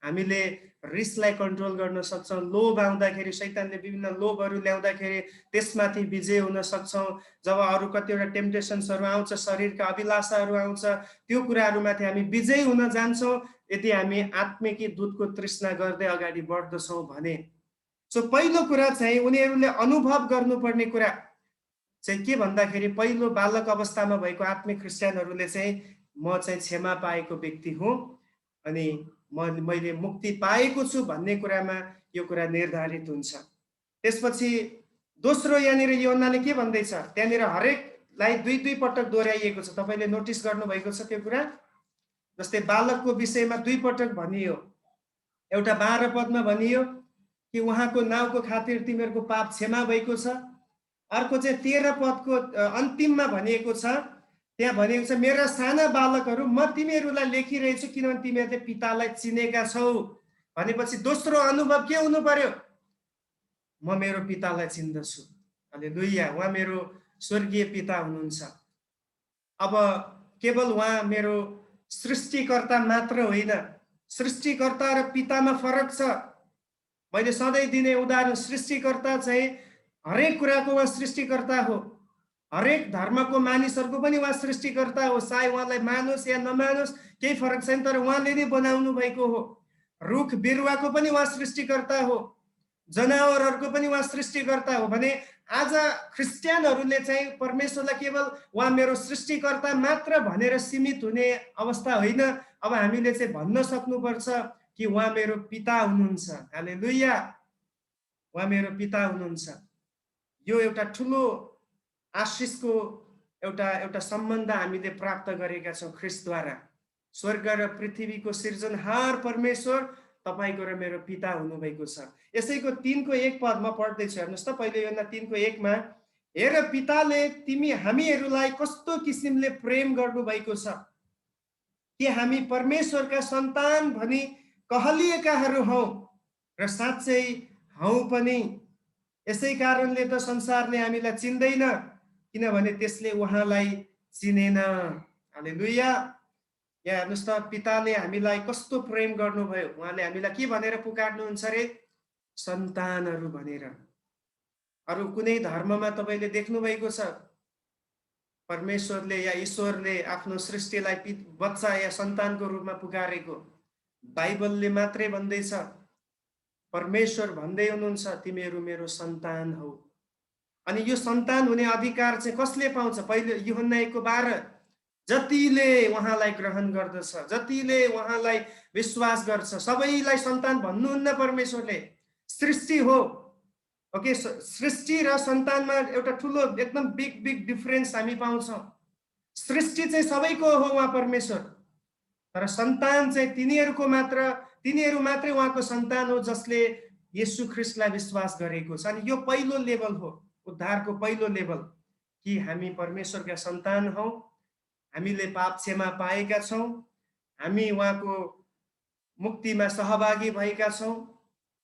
हामीले रिसलाई कन्ट्रोल गर्न सक्छौँ। लोभ आउँदाखेरि, शैतानले विभिन्न लोभहरू ल्याउँदाखेरि त्यसमाथि विजय हुन सक्छौँ। जब अरू कतिवटा टेम्पटेसन्सहरू आउँछ, शरीरका अभिलाषाहरू आउँछ, त्यो कुराहरूमाथि हामी विजय हुन जान्छौँ यदि हामी आत्मिकी दूधको तृष्णा गर्दै अगाडि बढ्दछौँ भने। सो पहिलो कुरा चाहिँ उनीहरूले अनुभव गर्नुपर्ने कुरा चाहिँ के भन्दाखेरि, पहिलो बालक अवस्थामा भएको आत्मिक क्रिस्चियनहरूले चाहिँ म चाहिँ क्षमा पाएको व्यक्ति हुँ अनि मैले मुक्ति पाएको छु भन्ने कुरामा यो कुरा निर्धारित हुन्छ। त्यसपछि दोस्रो यहाँनिर यूहन्नाले के भन्दैछ, त्यहाँनिर हरेकलाई दुई पटक दोहोऱ्याइएको छ। तपाईँले नोटिस गर्नुभएको छ त्यो कुरा। जस्तै बालकको विषयमा 2 पटक भनियो। एउटा 12 पदमा भनियो कि उहाँको नाउँको खातिर तिमीहरूको पाप क्षमा भएको छ। अर्को चाहिँ 13 पदको अन्तिममा भनिएको छ, त्यहाँ भनिएको छ मेरा साना बालकहरू म तिमीहरूलाई लेखिरहेछु किनभने तिमीहरूले पितालाई चिनेका छौ। भनेपछि दोस्रो अनुभव के हुनु पर्यो, म मेरो पितालाई चिन्दछु। हालेलुया, उहाँ मेरो स्वर्गीय पिता हुनुहुन्छ। अब केवल उहाँ मेरो सृष्टिकर्ता मात्र होइन, सृष्टिकर्ता र पितामा फरक छ। मैले सधैँ दिने उदाहरण, सृष्टिकर्ता चाहिँ हरेक कुराको उहाँ सृष्टिकर्ता हो। हरेक धर्मको मानिसहरूको पनि उहाँ सृष्टिकर्ता हो। चाहे उहाँलाई मानोस् या नमानोस् केही फरक छैन, तर उहाँले नै बनाउनु भएको हो। रुख बिरुवाको पनि उहाँ सृष्टिकर्ता हो, जनावरहरूको पनि उहाँ सृष्टिकर्ता हो। भने आज क्रिस्चियनहरूले चाहिँ परमेश्वरलाई केवल उहाँ मेरो सृष्टिकर्ता मात्र भनेर सीमित हुने अवस्था होइन। अब हामीले चाहिँ भन्न सक्नुपर्छ कि उहाँ मेरो पिता हुनुहुन्छ। हालेलुया, उहाँ मेरो पिता हुनुहुन्छ। यो एउटा ठुलो आशिषको एउटा एउटा सम्बन्ध हामीले प्राप्त गरेका छौँ ख्रिस्टद्वारा। स्वर्ग र पृथ्वीको सृजनहार परमेश्वर तपाईको र मेरो पिता हुनुभएको छ। यसैको 3 को 1 पद म पढ्दैछु, हेर्नुहोस् त। पहिलो यूहन्ना 3 को 1 मा, हेर पिताले हामीहरूलाई कस्तो किसिमले प्रेम गर्नुभएको छ कि हामी परमेश्वरका सन्तान भनी कहलिएकाहरू हौं, र साँच्चै हौं पनि। यसै कारणले त संसारले हामीलाई चिन्दैन, किनभने त्यसले उहाँलाई चिनेन। हालेलुया। यहाँ हेर्नुहोस् त, पिताले हामीलाई कस्तो प्रेम गर्नुभयो। उहाँले हामीलाई के भनेर पुकार्नुहुन्छ रे? सन्तानहरू भनेर। अरू कुनै धर्ममा तपाईँले देख्नु भएको छ परमेश्वरले या ईश्वरले आफ्नो सृष्टिलाई बच्चा या सन्तानको रूपमा पुकारेको? बाइबलले मात्रै भन्दैछ, परमेश्वर भन्दै हुनुहुन्छ, तिमीहरू मेरो सन्तान हौ। अनि यो सन्तान हुने अधिकार चाहिँ कसले पाउँछ? पहिलो यूहन्ना 1 को 12, जतिले उहाँलाई ग्रहण गर्दछ, जतिले उहाँलाई विश्वास गर्छ, सबैलाई सन्तान भन्नुहुन्न परमेश्वरले। सृष्टि हो, ओके, सृष्टि र सन्तानमा एउटा ठुलो एकदम बिग डिफरेन्स हामी पाउँछौँ। सृष्टि चाहिँ सबैको हो उहाँ परमेश्वर, तर सन्तान चाहिँ तिनीहरू मात्रै उहाँको सन्तान हो जसले येशू ख्रिस्टलाई विश्वास गरेको छ। अनि यो पहिलो लेभल हो, उद्धारको पहिलो लेभल, कि हामी परमेश्वरका सन्तान हौं, हामीले पाप क्षमा पाएका छौं, हामी उहाँको मुक्तिमा सहभागी भएका छौं,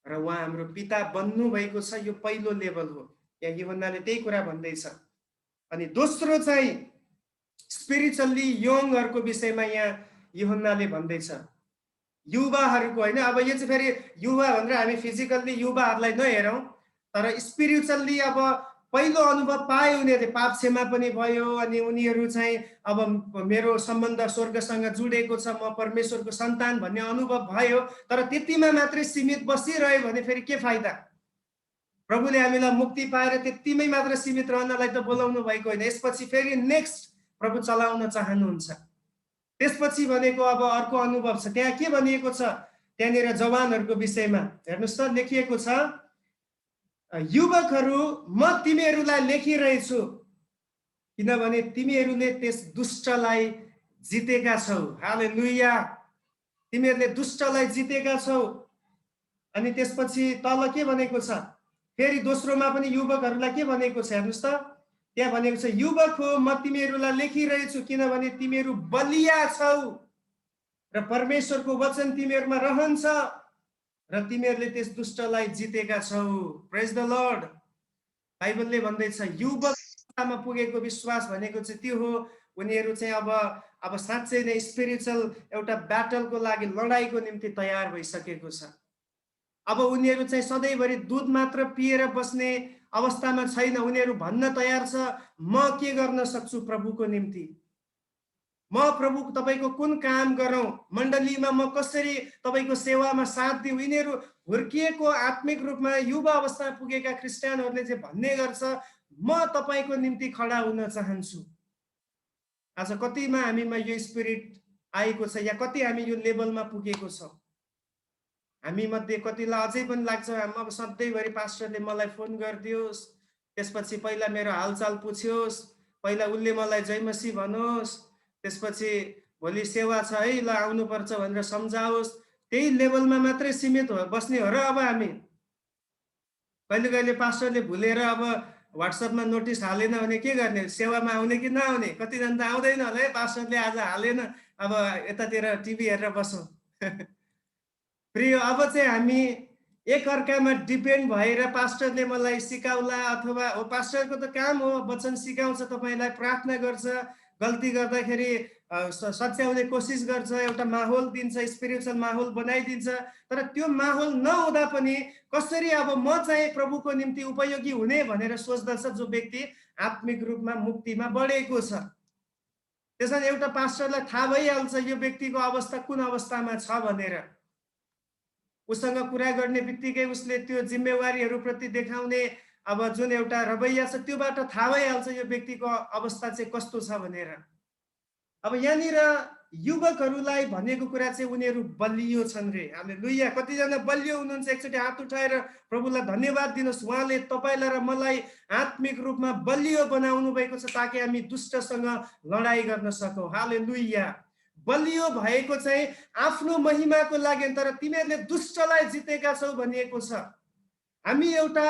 र उहाँ हाम्रो पिता बन्नु भएको छ। यो पहिलो लेभल हो। यहाँ यूहन्नाले त्यही कुरा भन्दैछ। अनि दोस्रो चाहिँ स्पिरिचुअली यङहरूको विषयमा यहाँ यूहन्नाले भन्दैछ, युवाहरूको होइन। अब यो चाहिँ फेरि युवा भनेर हामी फिजिकल्ली युवाहरूलाई नहेरौँ, तर स्पिरिचुअल्ली अब पहिलो अनुभव पाए उनीहरूले, पाप क्षमा पनि भयो, अनि उनीहरू चाहिँ अब मेरो सम्बन्ध स्वर्गसँग जुडेको छ, म परमेश्वरको सन्तान भन्ने अनुभव भयो। तर त्यतिमा मात्रै सीमित बसिरह्यो भने फेरि के फाइदा? प्रभुले हामीलाई मुक्ति पाएर त्यतिमै मात्र सीमित रहनलाई त बोलाउनु भएको होइन। यसपछि फेरि नेक्स्ट प्रभु चलाउन चाहनुहुन्छ। त्यसपछि भनेको अब अर्को अनुभव छ। त्यहाँ के भनिएको छ त्यहाँनिर जवानहरूको विषयमा? हेर्नुहोस् त, लेखिएको छ, युवकहरू, म तिमीहरूलाई लेखिरहेछु किनभने तिमीहरूले त्यस दुष्टलाई जितेका छौ। हालेलुया, तिमीहरूले दुष्टलाई जितेका छौ। अनि त्यसपछि तल के भनेको छ? फेरि दोस्रोमा पनि युवकहरूलाई के भनेको छ? हेर्नुहोस् त, त्यहाँ भनेको छ, युवक हो, म तिमीहरूलाई लेखिरहेछु किनभने तिमीहरू बलिया छौ र परमेश्वरको वचन तिमीहरूमा रहन्छ र तिमीहरूले त्यस दुष्टलाई जितेका छौ। प्रेज द लर्ड। बाइबलले भन्दैछ युवकतामा पुगेको विश्वास भनेको चाहिँ त्यो हो, उनीहरू चाहिँ अब साँच्चै नै स्पिरिचुअल एउटा ब्याटलको लागि, लडाईको निम्ति तयार भइसकेको छ। अब उनीहरू चाहिँ सधैँभरि दूध मात्र पिएर बस्ने अवस्थामा छैन। उनीहरू भन्न तयार छ, म के गर्न सक्छु प्रभुको निम्ति, म प्रभु तपाईको कुन काम गरौँ, मण्डलीमा म कसरी तपाईको सेवामा साथ दिउँ। यिनीहरू हुर्किएको आत्मिक रूपमा युवा अवस्थामा पुगेका क्रिस्चियनहरूले चाहिँ भन्ने गर्छ, म तपाईको निम्ति खडा हुन चाहन्छु। आज कतिमा हामीमा यो स्पिरिट आएको छ, या कति हामी यो लेभलमा पुगेको छौँ? हामी मध्ये कतिलाई अझै पनि लाग्छ, अब सधैँभरि पास्टरले मलाई फोन गरिदियोस्, त्यसपछि पहिला मेरो हालचाल पुछ्योस्, पहिला उसले मलाई जय मसीह भनोस्, त्यसपछि भोलि सेवा छ है, ल आउनुपर्छ भनेर सम्झाओस्। त्यही लेभलमा मात्रै सीमित बस्ने हो र अब हामी? कहिले कहिले पास्टरले भुलेर अब व्हाट्सएपमा नोटिस हालेन भने के गर्ने? सेवामा आउने कि नआउने? कतिजना त आउँदैन होला है, पास्टरले आज हालेन, अब यतातिर टिभी हेरेर बसौँ। प्रिय, अब चाहिँ हामी एकअर्कामा डिपेन्ड भएर पास्टरले मलाई सिकाउला, अथवा हो पास्टरको त काम हो, वचन सिकाउँछ, तपाईँलाई प्रार्थना गर्छ, गल्ती गर्दाखेरि सच्याउने कोसिस गर्छ, एउटा माहौल दिन्छ, स्पिरिचुअल माहौल बनाइदिन्छ। तर त्यो माहौल नहुँदा पनि कसरी अब म चाहिँ प्रभुको निम्ति उपयोगी हुने भनेर सोच्दछ जो व्यक्ति, आत्मिक रूपमा मुक्तिमा बढेको छ। त्यसैले एउटा पास्टरलाई थाहा भइहाल्छ यो व्यक्तिको अवस्था कुन अवस्थामा छ भनेर। उसँग कुरा गर्ने बित्तिकै उसले त्यो जिम्मेवारीहरूप्रति देखाउने अब जुन एउटा रवैया छ त्योबाट थाहा भइहाल्छ यो व्यक्तिको अवस्था चाहिँ कस्तो छ भनेर। अब यहाँनिर युवकहरूलाई भनेको कुरा चाहिँ उनीहरू बलियो छन् रे। हालेलुया। कतिजना बलियो हुनुहुन्छ? एकचोटि हात उठाएर प्रभुलाई धन्यवाद दिनुहोस्। उहाँले तपाईँलाई र मलाई आत्मिक रूपमा बलियो बनाउनु भएको छ ताकि हामी दुष्टसँग लडाई गर्न सकौँ। हालेलुया। बलियो भएको चाहिँ आफ्नो महिमाको लागि, तर तिमीहरूले दुष्टलाई जितेका छौ भनिएको छ। हामी एउटा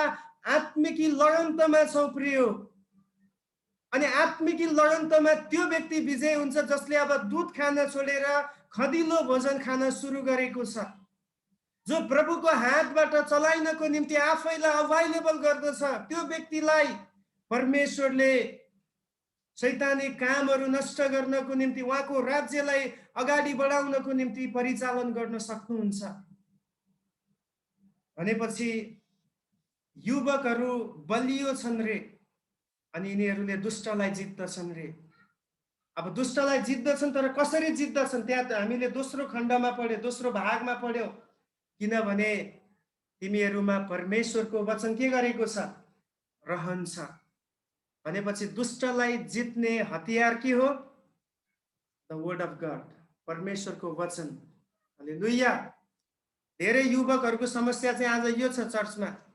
आत्मिकी लडन्तमा छौँ प्रियो। अनि आत्मिकी लडन्तमा त्यो व्यक्ति विजय हुन्छ जसले अब दुध खान छोडेर खदिलो भोजन खान सुरु गरेको छ, जो प्रभुको हातबाट चलाइनको निम्ति आफैलाई अभाइलेबल गर्दछ। त्यो व्यक्तिलाई परमेश्वरले शैतानी कामहरू नष्ट गर्नको निम्ति, उहाँको राज्यलाई अगाडि बढाउनको निम्ति परिचालन गर्न सक्नुहुन्छ। भनेपछि युवकहरू बलियो छन् रे, अनि यिनीहरूले दुष्टलाई जित्दछन् रे। अब दुष्टलाई जित्दछन्, तर कसरी जित्दछन्? त्यहाँ हामीले दोस्रो खण्डमा पढ्यौँ, दोस्रो भागमा पढ्यौँ। किनभने तिमीहरूमा परमेश्वरको वचन के गरेको छ? रहन्छ। भनेपछि दुष्टलाई जित्ने हतियार के हो? द वर्ड अफ गड, परमेश्वरको वचन। हालेलुया। धेरै युवकहरूको समस्या चाहिँ आज यो छ चर्चमा,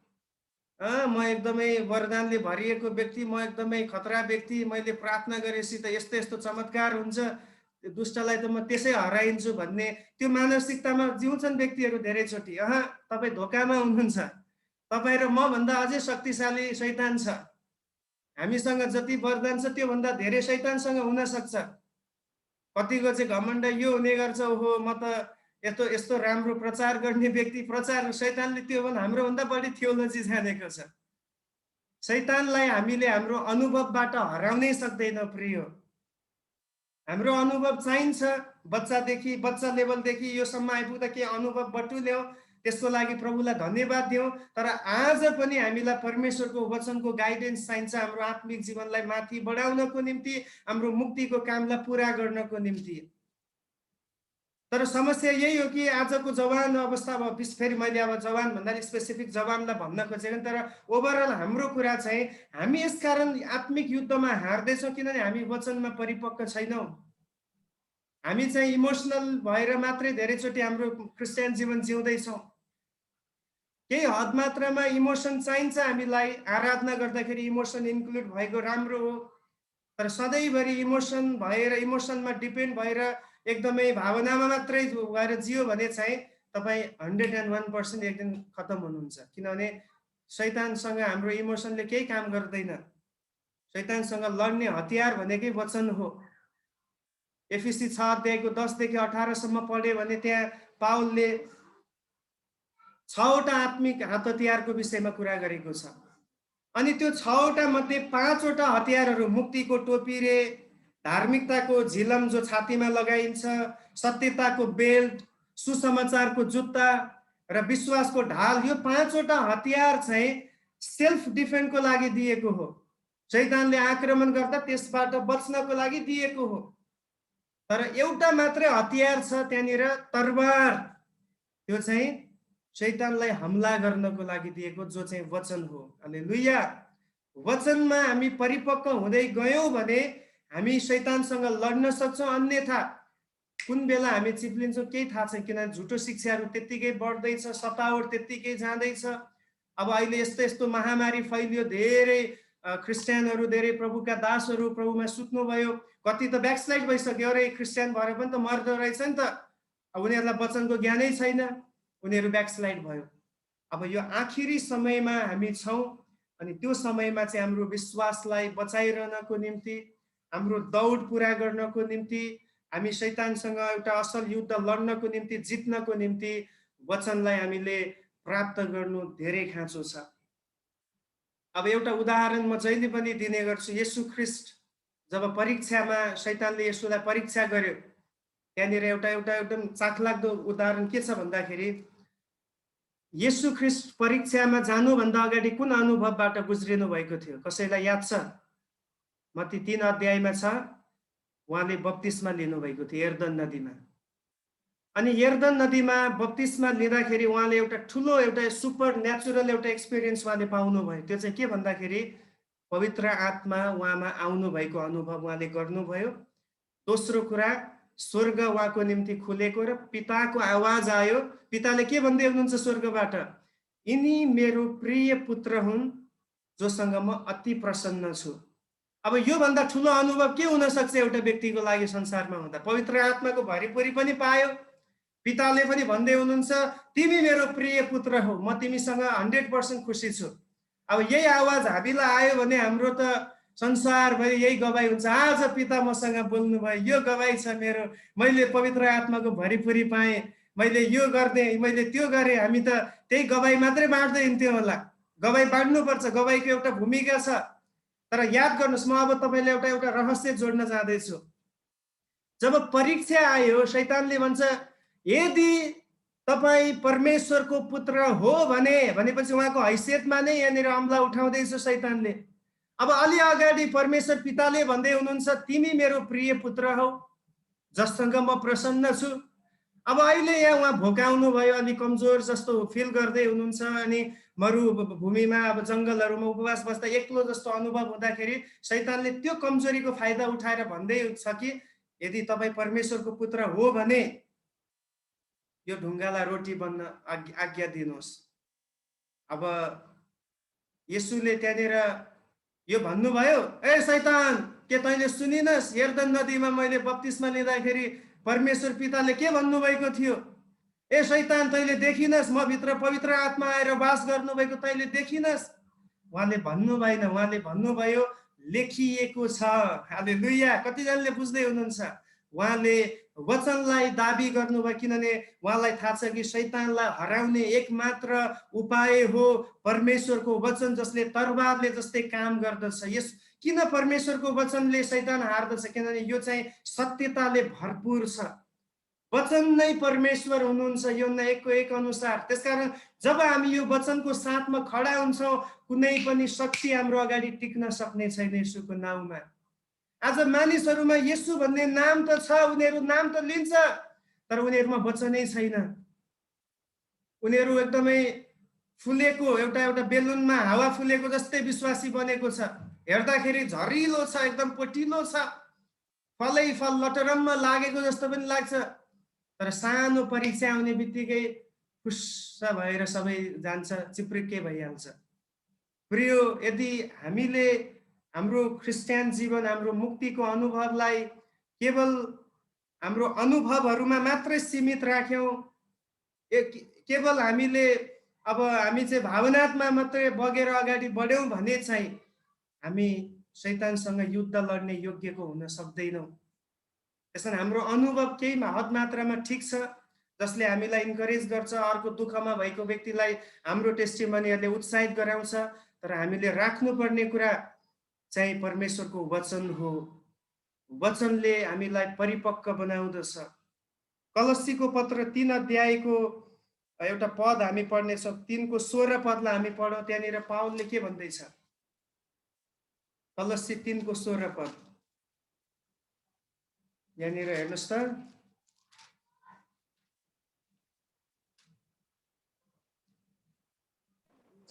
म एकदमै वरदानले भरिएको व्यक्ति, म एकदमै खतरा व्यक्ति, मैले प्रार्थना गरेपछि त यस्तो यस्तो चमत्कार हुन्छ, दुष्टलाई त म त्यसै हराइन्छु भन्ने त्यो मानसिकतामा जिउँछन् व्यक्तिहरू धेरैचोटि। तपाईँ धोकामा हुनुहुन्छ। तपाईँ र मभन्दा अझै शक्तिशाली शैतान छ। हामीसँग जति वरदान छ त्योभन्दा धेरै शैतानसँग हुन सक्छ। कतिको चाहिँ घमण्ड यो हुने गर्छ, ओहो म त यस्तो यस्तो राम्रो प्रचार गर्ने व्यक्ति, प्रचार शैतानले त्यो भने हाम्रो भन्दा बढी थियोलोजी जानेको छ। शैतानलाई हामीले हाम्रो अनुभवबाट हराउनै सक्दैन प्रियो। हाम्रो अनुभव चाहिन्छ। बच्चा लेभलदेखि योसम्म आइपुग्दा के अनुभव बटुल्यौँ, त्यसको लागि प्रभुलाई धन्यवाद दियौँ। तर आज पनि हामीलाई परमेश्वरको वचनको गाइडेन्स चाहिन्छ हाम्रो आत्मिक जीवनलाई माथि बढाउनको निम्ति, हाम्रो मुक्तिको कामलाई पुरा गर्नको निम्ति। तर समस्या यही हो कि आजको जवान अवस्था, अब फेरि मैले अब जवान भन्दा स्पेसिफिक जवानलाई भन्न खोजेको, तर ओभरअल हाम्रो कुरा चाहिँ हामी यसकारण आत्मिक युद्धमा हार्दैछौँ किनभने हामी वचनमा परिपक्व छैनौँ। हामी चाहिँ इमोसनल भएर मात्रै धेरैचोटि हाम्रो क्रिस्चियन जीवन जिउँदैछौँ। केही हद मात्रामा इमोसन चाहिन्छ हामीलाई। आराधना गर्दाखेरि इमोसन इन्क्लुड भएको राम्रो हो, तर सधैँभरि इमोसन भएर, इमोसनमा डिपेन्ड भएर एकदमै भावनामा मात्रै भएर जियो भने चाहिँ तपाईँ 101% एक दिन खत्तम हुनुहुन्छ। किनभने शैतानसँग हाम्रो इमोसनले केही काम गर्दैन। शैतानसँग लड्ने हतियार भनेकै वचन हो। एफिसी 6 अध्यायको 10 देखि 18सम्म पढ्यो भने त्यहाँ पाउलले 6वटा आत्मिक हतियारको विषयमा कुरा गरेको छ। अनि त्यो 6वटा मध्ये 5वटा हतियारहरू मुक्तिको टोपी रे, धार्मिकताको झिलम जो छातीमा लगाइन्छ, सत्यताको बेल्ट, सुसमाचारको जुत्ता र विश्वासको ढाल, यो 5वटा हतियार चाहिँ सेल्फ डिफेन्डको लागि दिएको हो। शैतानले आक्रमण गर्दा त्यसबाट बच्नको लागि दिएको हो। तर एउटा मात्रै हतियार छ त्यहाँनिर, तरबार। त्यो चाहिँ शैतानलाई हमला गर्नको लागि दिएको, जो चाहिँ वचन हो। हालेलुया। वचनमा हामी परिपक्व हुँदै गयौँ भने हामी शैतानसँग लड्न सक्छौँ। अन्यथा कुन बेला हामी चिप्लिन्छौँ केही थाहा छैन, किनभने झुटो शिक्षाहरू त्यत्तिकै बढ्दैछ, सतावट त्यत्तिकै जाँदैछ। अब अहिले यस्तो यस्तो महामारी फैलियो, धेरै क्रिस्चियनहरू, धेरै प्रभुका दासहरू प्रभुमा सुत्नुभयो, कति त ब्याकस्लाइड भइसक्यो। अरे क्रिस्चियन भएर पनि त मर्दो रहेछ नि त, अब उनीहरूलाई वचनको ज्ञानै छैन, उनीहरू ब्याकस्लाइड भयो। अब यो आखिरी समयमा हामी छौँ, अनि त्यो समयमा चाहिँ हाम्रो विश्वासलाई बचाइरहनको निम्ति, हाम्रो दौड पुरा गर्नको निम्ति, हामी शैतानसँग एउटा असल युद्ध लड्नको निम्ति, जित्नको निम्ति वचनलाई हामीले प्राप्त गर्नु धेरै खाँचो छ। अब एउटा उदाहरण म जहिले पनि दिने गर्छु। येशू ख्रिस्ट जब परीक्षामा शैतानले येशूलाई परीक्षा गर्यो, त्यहाँनिर एउटा एकदम चाखलाग्दो उदाहरण के छ भन्दाखेरि, येशू ख्रिस्ट परीक्षामा जानुभन्दा अगाडि कुन अनुभवबाट गुज्रिनु भएको थियो? कसैलाई याद छ? मत्ती 3 अध्यायमा छ, उहाँले बप्तिस्मा लिनुभएको थियो यर्दन नदीमा। अनि यर्दन नदीमा बप्तिस्मा लिँदाखेरि उहाँले एउटा सुपर नेचुरल एउटा एक्सपिरियन्स उहाँले पाउनुभयो। त्यो चाहिँ के भन्दाखेरि पवित्र आत्मा उहाँमा आउनु भएको अनुभव उहाँले गर्नुभयो। दोस्रो कुरा, स्वर्ग उहाँको निम्ति खुलेको र पिताको आवाज आयो। पिताले के भन्दै हुनुहुन्छ स्वर्गबाट? यिनी मेरो प्रिय पुत्र हुन् जोसँग म अति प्रसन्न छु। अब यो भन्दा ठुलो अनुभव के हुन सक्छ एउटा व्यक्तिको लागि संसारमा हुँदा? पवित्र आत्माको भरिपुरी पनि पायो। पिताले पनि भन्दै हुनुहुन्छ तिमी मेरो प्रिय पुत्र हो, म तिमीसँग 100% खुसी छु। अब यही आवाज हामीलाई आयो भने हाम्रो त संसारभरि यही गवाई हुन्छ, आज पिता मसँग बोल्नु भयो, यो गवाई छ मेरो, मैले पवित्र आत्माको भरिपुरी पाएँ, मैले यो गर्ने, मैले त्यो गरेँ। हामी त त्यही गवाई मात्रै बाँड्दै हिँड्थ्यौँ होला। गवाई बाँड्नुपर्छ, गवाईको एउटा भूमिका छ। तर याद गर्नुहोस्, म अब तपाईँले एउटा रहस्य जोड्न जाँदैछु। जब परीक्षा आयो, शैतानले भन्छ यदि तपाईँ परमेश्वरको पुत्र हो भनेपछि उहाँको हैसियतमा नै यहाँनिर अम्ला उठाउँदैछ शैतानले। अब अलि अगाडि परमेश्वर पिताले भन्दै हुनुहुन्छ तिमी मेरो प्रिय पुत्र हौ जससँग म प्रसन्न छु। अब अहिले यहाँ उहाँ भोकाउनु भयो, अलि कमजोर जस्तो फिल गर्दै हुनुहुन्छ। अनि मरुभूमिमा अब जङ्गलहरूमा उपवास बस्दा एक्लो जस्तो अनुभव हुँदाखेरि शैतानले त्यो कमजोरीको फाइदा उठाएर भन्दै छ कि यदि तपाईँ परमेश्वरको पुत्र हो भने यो ढुङ्गालाई रोटी बन्न आज्ञा दिनुहोस्। अब येशूले त्यहाँनिर यो भन्नुभयो, ए शैतान, के तैँले सुनिनस्? यर्दन नदीमा मैले बप्तिस्मा लिँदाखेरि परमेश्वर पिताले के भन्नुभएको थियो? ए शैतान, तैँले देखिनस् म भित्र पवित्र आत्मा आएर वास गर्नुभएको तैँले देखिनस्? उहाँले भन्नु भएन, उहाँले भन्नुभयो लेखिएको छ। हालेलुया। कतिजनाले बुझ्दै हुनुहुन्छ? उहाँले वचनलाई दाबी गर्नुभयो, किनभने उहाँलाई थाहा छ कि शैतानलाई हराउने एकमात्र उपाय हो परमेश्वरको वचन, जसले तरवारले जस्तै काम गर्दछ। यस किन परमेश्वरको वचनले शैतान हार्दछ? किनभने यो चाहिँ सत्यताले भरपूर छ। वचन नै परमेश्वर हुनुहुन्छ, यूहन्ना 1:1 अनुसार। त्यसकारण जब हामी यो वचनको साथमा खडा हुन्छौँ, कुनै पनि शक्ति हाम्रो अगाडि टिक्न सक्ने छैन येशूको नाउँमा। आज मानिसहरूमा येशू भन्ने नाम त छ, उनीहरू नाम त लिन्छ, तर उनीहरूमा वचनै छैन। उनीहरू एकदमै फुलेको एउटा बेलुनमा हावा फुलेको जस्तै विश्वासी बनेको छ। हेर्दाखेरि झरिलो छ, एकदम पोटिलो छ, फलै फल लटरम्म लागेको जस्तो पनि लाग्छ। तर सानो परीक्षा आउने बित्तिकै खुस्स भएर सबै जान्छ, चिप्रिक्कै भइहाल्छ। प्रियो, यदि हामीले हाम्रो क्रिस्चियन जीवन, हाम्रो मुक्तिको अनुभवलाई केवल हाम्रो अनुभवहरूमा मात्रै सीमित राख्यौँ, केवल हामी चाहिँ भावनात्मा मात्रै बगेर अगाडि बढ्यौँ भने चाहिँ हामी शैतानसँग युद्ध लड्ने योग्यको हुन सक्दैनौँ। त्यसैले हाम्रो अनुभव केही हद मात्रामा ठिक छ, जसले हामीलाई इन्करेज गर्छ, अर्को दुःखमा भएको व्यक्तिलाई हाम्रो टेस्टिमनीहरूले उत्साहित गराउँछ। तर हामीले राख्नुपर्ने कुरा चाहिँ परमेश्वरको वचन हो। वचनले हामीलाई परिपक्व बनाउँदछ। कलस्सीको पत्र 3 अध्यायको एउटा पद हामी पढ्नेछौँ। 3को 16 पदलाई हामी पढौँ। त्यहाँनिर पावलले के भन्दैछ? कलस्सी 3को 16 पद यहाँनिर हेर्नुहोस् त।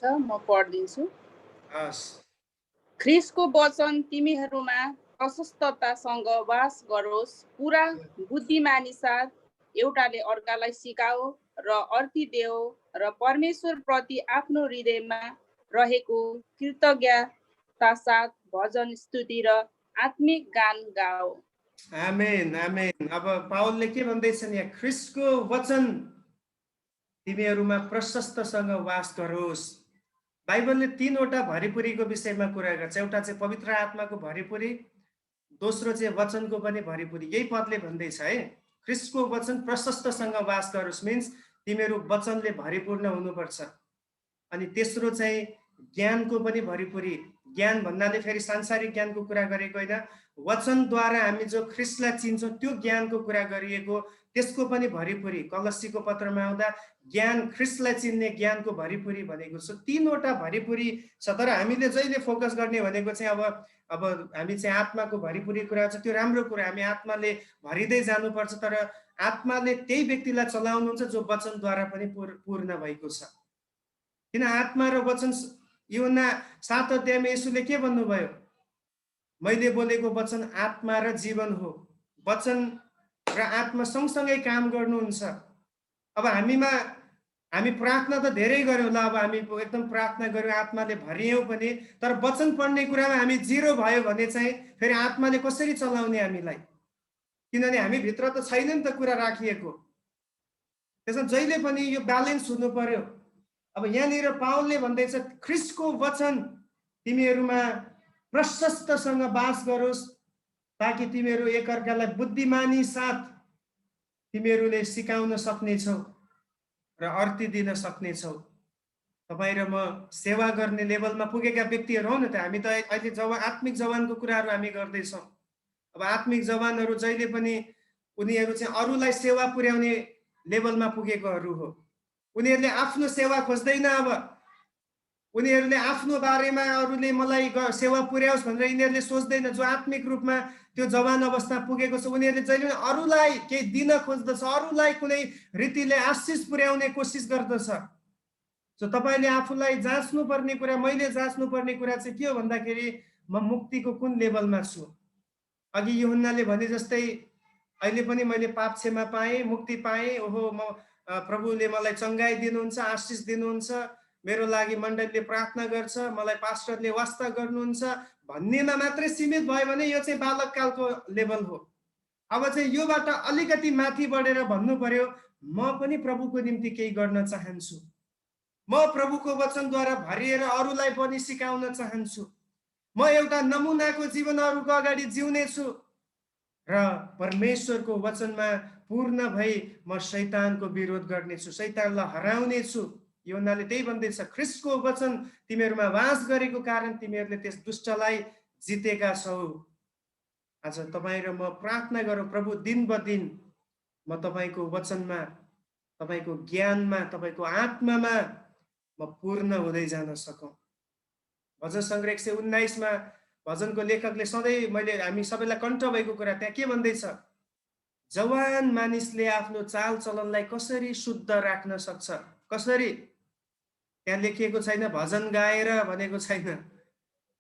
म पढ्दिन्छु। हस्। ख्रीष्टको वचन तिमीहरूमा प्रशस्ततासँग वास गरोस्, पुरा बुद्धिमानी साथ एउटाले अर्कालाई सिकाओ र अर्पिदेऊ र परमेश्वर प्रति आफ्नो हृदयमा रहेको कृतज्ञता साथ भजन, स्तुति र आत्मिक गान गाओ। आमेन, आमेन। अब पावलले के भन्दैछन् यहाँ? ख्रीष्टको वचन तिमीहरूमा प्रशस्तसँग वास गरोस्। बाइबलले 3वटा भरिपुरीको विषयमा कुरा गर्छ। एउटा चाहिँ पवित्र आत्माको भरिपुरी, दोस्रो चाहिँ वचनको पनि भरिपुरी। यही पदले भन्दैछ है, ख्रीष्टको वचन प्रशस्तसँग वास गरोस्, मिन्स तिमीहरू वचनले भरिपूर्ण हुनुपर्छ। अनि तेस्रो चाहिँ ज्ञानको पनि भरिपुरी, ज्ञान भन्नाले फेरि सांसारिक ज्ञानको कुरा गरेको होइन, वचनद्वारा हामी जो ख्रिस्टलाई चिन्छौँ त्यो ज्ञानको कुरा गरिएको, त्यसको पनि भरिपुरी। कलस्सीको पत्रमा आउँदा ज्ञान, ख्रिस्टलाई चिन्ने ज्ञानको भरिपुरी भनेको छ। 3वटा भरिपुरी छ। तर हामीले जहिले फोकस गर्ने भनेको चाहिँ अब हामी चाहिँ आत्माको भरिपुरी कुरा छ, त्यो राम्रो कुरा, हामी आत्माले भरिँदै जानुपर्छ। तर आत्माले त्यही व्यक्तिलाई चलाउनुहुन्छ जो वचनद्वारा पनि पूर्ण भएको छ। किन आत्मा र वचन, यूहन्ना 7 अध्यायमा येशूले के भन्नुभयो? मैले बोलेको वचन आत्मा र जीवन हो। वचन र आत्मा सँगसँगै काम गर्नुहुन्छ। अब हामी प्रार्थना त धेरै गर्यौँ, ल अब हामी एकदम प्रार्थना गर्यौँ, आत्माले भरियौँ पनि, तर वचन पढ्ने कुरामा हामी जिरो भयो भने चाहिँ फेरि आत्माले कसरी चलाउने हामीलाई? किनभने हामी भित्र त छैन नि त कुरा राखिएको। त्यसमा जहिले पनि यो ब्यालेन्स हुनु पर्यो। अब यहाँनिर पावलले भन्दैछ ख्रिस्टको वचन तिमीहरूमा प्रशस्तसँग बास गरोस्, ताकि तिमीहरू एकअर्कालाई बुद्धिमानी साथ तिमीहरूले सिकाउन सक्नेछौ र अर्ती दिन सक्नेछौ। तपाईँ र म सेवा गर्ने लेभलमा पुगेका व्यक्तिहरू हौ न त। हामी त अहिले आत्मिक जवानको कुराहरू हामी गर्दैछौँ। अब आत्मिक जवानहरू जहिले पनि उनीहरू चाहिँ अरूलाई सेवा पुर्याउने लेभलमा पुगेकोहरू हो। उनीहरूले आफ्नो सेवा खोज्दैन। अब उनीहरूले आफ्नो बारेमा अरूले मलाई सेवा पुर्याओस् भनेर यिनीहरूले सोच्दैन। जो आत्मिक रूपमा त्यो जवान अवस्था पुगेको छ, उनीहरूले जहिले पनि अरूलाई केही दिन खोज्दछ, अरूलाई कुनै रीतिले आशिष पुर्याउने कोसिस गर्दछ। सो तपाईँले आफूलाई जाँच्नु पर्ने कुरा, मैले जाँच्नु पर्ने कुरा चाहिँ के हो भन्दाखेरि म मुक्तिको कुन लेभलमा छु। अघि यूहन्नाले भने जस्तै अहिले पनि मैले पाप क्षमा पाएँ, मुक्ति पाएँ, ओहो म प्रभुले मलाई चङ्गाई दिनुहुन्छ, आशिष दिनुहुन्छ, मेरो लागि मण्डलीले प्रार्थना गर्छ, मलाई पास्टरले वास्ता गर्नुहुन्छ भन्नेमा मात्रै सीमित भयो भने यो चाहिँ बालककालको लेभल हो। अब चाहिँ योबाट अलिकति माथि बढेर भन्नु पर्यो, म पनि प्रभुको निम्ति केही गर्न चाहन्छु, म प्रभुको वचनद्वारा भरिएर अरूलाई पनि सिकाउन चाहन्छु, म एउटा नमुनाको जीवन अरूको अगाडि जिउने छु र परमेश्वरको वचनमा पूर्ण भई म शैतानको विरोध गर्नेछु, शैतानलाई हराउने छु। यूहन्नाले त्यही भन्दैछ, ख्रिस्टको वचन तिमीहरूमा वास गरेको कारण तिमीहरूले त्यस दुष्टलाई जितेका छौ। आज तपाईँ र म प्रार्थना गरौँ, प्रभु दिन बदिन म तपाईँको वचनमा, तपाईँको ज्ञानमा, तपाईँको आत्मामा म पूर्ण हुँदै जान सकौँ। भजन सङ्ग्रह 119 भजनको लेखकले सधैँ हामी सबैलाई कण्ठ भएको कुरा त्यहाँ के भन्दैछ? जवान मानिसले आफ्नो चाल चलनलाई कसरी शुद्ध राख्न सक्छ? कसरी? त्यहाँ लेखिएको छैन भजन गाएर भनेको छैन।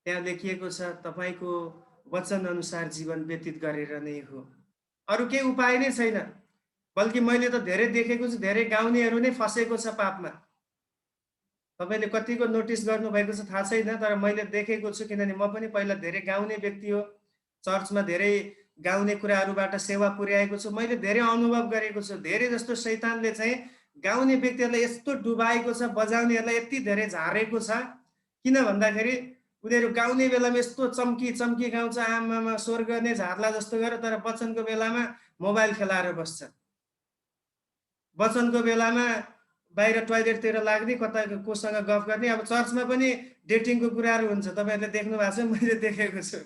त्यहाँ लेखिएको छ तपाईँको वचन अनुसार जीवन व्यतीत गरेर नै हो। अरू केही उपाय नै छैन। बल्कि मैले त धेरै देखेको छु, धेरै गाउनेहरू नै फसेको छ पापमा। तपाईँले कतिको नोटिस गर्नुभएको छ थाहा छैन, तर मैले देखेको छु। किनभने म पनि पहिला धेरै गाउने व्यक्ति हो, चर्चमा धेरै गाउने कुराहरूबाट सेवा पुर्याएको छु। मैले धेरै अनुभव गरेको छु। धेरै जस्तो शैतानले चाहिँ गाउने व्यक्तिहरूलाई यस्तो डुबाएको छ, बजाउनेहरूलाई यति धेरै झारेको छ। किन भन्दाखेरि उनीहरू गाउने बेलामा यस्तो चम्की चम्की गाउँछ, आमामा स्वर्ग नै झार्ला जस्तो गरेर, तर वचनको बेलामा मोबाइल खेलाएर बस्छ। वचनको बेलामा बाहिर टोयलेटतिर लाग्ने, कता कोसँग गफ गर्ने। अब चर्चमा पनि डेटिङको कुराहरू हुन्छ, तपाईँहरूले देख्नु भएको छ, मैले देखेको छु।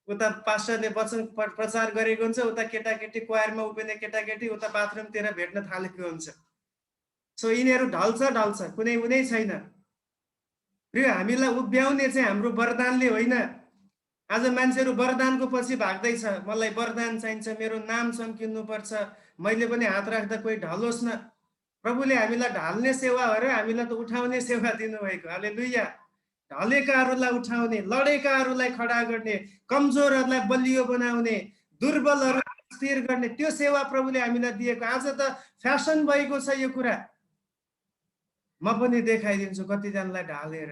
उता पास्टरले वचन प्रचार गरेको हुन्छ, उता केटाकेटी क्वायरमा उभिने केटाकेटी उता बाथरुमतिर भेट्न थालेको हुन्छ। सो यिनीहरू ढल्छ, कुनै उनै छैन। र हामीलाई उभ्याउने चाहिँ हाम्रो वरदानले होइन। आज मान्छेहरू वरदानको पछि भाग्दैछ, मलाई वरदान चाहिन्छ, मेरो नाम चम्किनुपर्छ, मैले पनि हात राख्दा कोही ढलोस् न। प्रभुले हामीलाई ढाल्ने सेवा हो र हामीलाई त उठाउने सेवा दिनुभएको। हालेलुया। ढलेकाहरूलाई उठाउने, लडेकाहरूलाई खडा गर्ने, कमजोरहरूलाई बलियो बनाउने, दुर्बलहरूलाई स्थिर गर्ने, त्यो सेवा प्रभुले हामीलाई दिएको। आज त फ्यासन भएको छ यो कुरा। म पनि देखाइदिन्छु कतिजनालाई ढालेर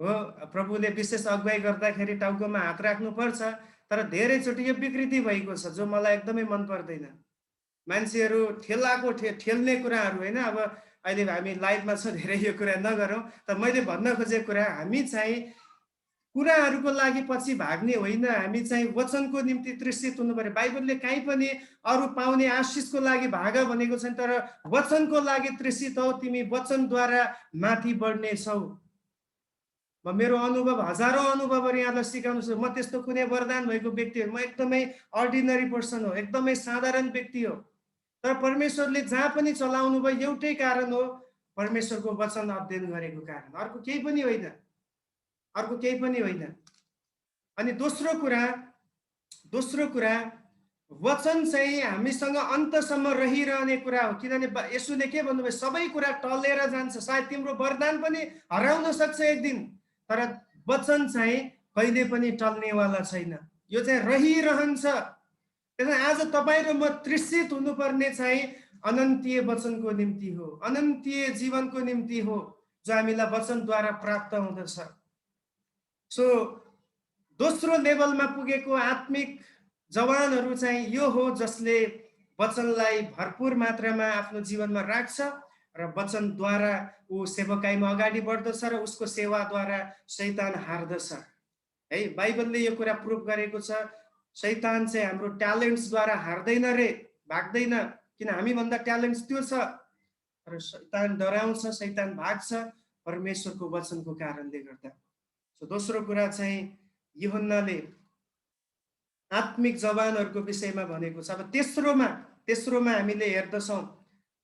हो। प्रभुले विशेष अगुवाई गर्दाखेरि टाउकोमा हात राख्नुपर्छ, तर धेरैचोटि यो विकृति भएको छ जो मलाई एकदमै मन पर्दैन। मान्छेहरू ठेल्ने कुराहरू होइन। अब अहिले हामी लाइभमा छ, धेरै यो कुरा नगरौँ। तर मैले भन्न खोजेको कुरा, हामी चाहिँ कुराहरूको लागि पछि भाग्ने होइन, हामी चाहिँ वचनको निम्ति तृषित हुनु पर्यो। बाइबलले कहीँ पनि अरू पाउने आशिषको लागि भाग भनेको छैन, तर वचनको लागि तृषित हौ, तिमी वचनद्वारा माथि बढ्नेछौ। मेरो अनुभव हजारौं अनुभवहरू यहाँलाई सिकाउनु छ। म त्यस्तो कुनै वरदान भएको व्यक्ति हो, म एकदमै अर्डिनरी पर्सन हो, एकदमै साधारण व्यक्ति हो। तर परमेश्वरले जहाँ पनि चलाउनु भयो एउटै कारण हो, परमेश्वरको वचन अध्ययन गरेको कारण, अर्को केही पनि होइन, अर्को केही पनि होइन। अनि दोस्रो कुरा वचन चाहिँ हामीसँग अन्तसम्म रहिरहने कुरा हो। किनभने येशूले के भन्नुभयो, सबै कुरा टलेर जान्छ, सायद तिम्रो वरदान पनि हराउन सक्छ एक दिन, तर वचन चाहिँ कहिले पनि टल्नेवाला छैन, यो चाहिँ रहिरहन्छ। त्यसैले आज तपाईँ र म तृषित हुनुपर्ने चाहिँ अनन्तीय वचनको निम्ति हो, अनन्तीय जीवनको निम्ति हो, जो हामीलाई वचनद्वारा प्राप्त हुँदछ। सो दोस्रो लेभलमा पुगेको आत्मिक जवानहरू चाहिँ यो हो, जसले वचनलाई भरपूर मात्रामा आफ्नो जीवनमा राख्छ र वचनद्वारा ऊ सेवकाईमा अगाडि बढ्दछ र उसको सेवाद्वारा शैतान हार्दछ। है, बाइबलले यो कुरा प्रुफ गरेको छ। शैतान चाहिँ हाम्रो ट्यालेन्ट्सद्वारा हार्दैन रे, भाग्दैन, किन हामीभन्दा ट्यालेन्ट्स त्यो छ। र शैतान डराउँछ, शैतान भाग्छ परमेश्वरको वचनको कारणले गर्दा। सो दोस्रो कुरा चाहिँ यूहन्नाले आत्मिक जवानहरूको विषयमा भनेको छ। अब तेस्रोमा हामीले हेर्दछौँ,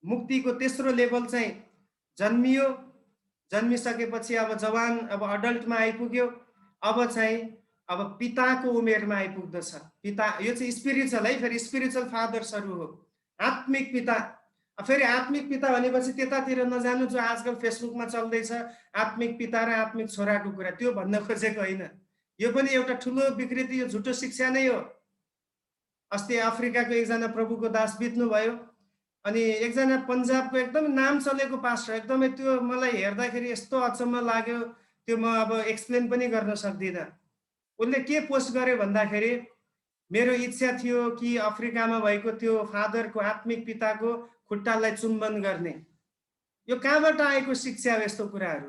मुक्तिको तेस्रो लेभल चाहिँ जन्मियो, जन्मिसकेपछि अब जवान, अब अडल्टमा आइपुग्यो, अब चाहिँ अब पिताको उमेरमा आइपुग्दछ। पिता, यो चाहिँ स्पिरिचुअल है, फेरि स्पिरिचुअल फादर्सहरू हो, आत्मिक पिता। फेरि आत्मिक पिता भनेपछि त्यतातिर नजानु जो आजकल फेसबुकमा चल्दैछ, आत्मिक पिता र आत्मिक छोराको कुरा, त्यो भन्न खोजेको होइन। यो पनि एउटा ठुलो विकृति, यो झुटो शिक्षा नै हो। अस्ति अफ्रिकाको एकजना प्रभुको दास बित्नुभयो, अनि एकजना पन्जाबको एकदम नाम चलेको पास्टर, एकदमै त्यो मलाई हेर्दाखेरि यस्तो अचम्म लाग्यो, त्यो म अब एक्सप्लेन पनि गर्न सक्दिनँ। उसले के पोस्ट गर्यो भन्दाखेरि, मेरो इच्छा थियो कि अफ्रिकामा भएको त्यो फादरको, आत्मिक पिताको खुट्टालाई चुम्बन गर्ने। यो कहाँबाट आएको शिक्षा हो यस्तो कुराहरू?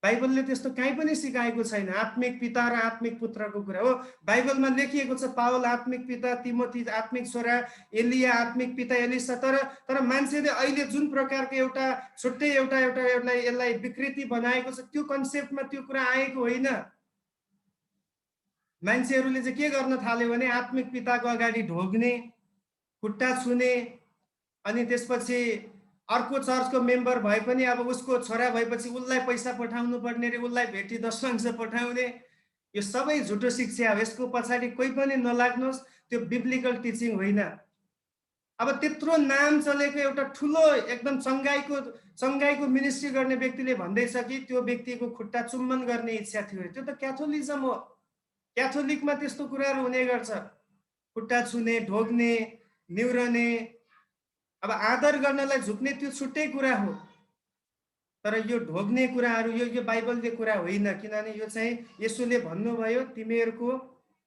बाइबलले त्यस्तो कहीँ पनि सिकाएको छैन। आत्मिक पिता र आत्मिक पुत्रको कुरा हो, बाइबलमा लेखिएको छ। पावल आत्मिक पिता, तिमोथी आत्मिक छोरा, एलिया आत्मिक पिता, एलिसा। तर मान्छेले अहिले जुन प्रकारको एउटा छुट्टै एउटा यसलाई विकृति बनाएको छ, त्यो कन्सेप्टमा त्यो कुरा आएको होइन। मान्छेहरूले चाहिँ के गर्न थाल्यो भने आत्मिक पिताको अगाडि ढोग्ने, खुट्टा छुने, अनि त्यसपछि अर्को चर्चको मेम्बर भए पनि अब उसको छोरा भएपछि उसलाई पैसा पठाउनु पर्ने रे, उसलाई भेटी दशंश पठाउने, यो सबै झुटो शिक्षा हो। यसको पछाडि कोही पनि नलाग्नुहोस्, त्यो बिब्लिकल टिचिङ होइन। अब त्यत्रो नाम चलेको एउटा ठुलो एकदम चङ्गाईको मिनिस्ट्री गर्ने व्यक्तिले भन्दैछ कि त्यो व्यक्तिको खुट्टा चुम्बन गर्ने इच्छा थियो। त्यो त क्याथोलिजम हो, क्याथोलिकमा त्यस्तो कुराहरू हुने गर्छ, खुट्टा छुने, ढोग्ने, निहुरने। अब आदर गर्नलाई झुक्ने त्यो छुट्टै कुरा हो, तर यो ढोग्ने कुराहरू यो बाइबलले कुरा होइन। किनभने यो चाहिँ येशूले भन्नुभयो, तिमीहरूको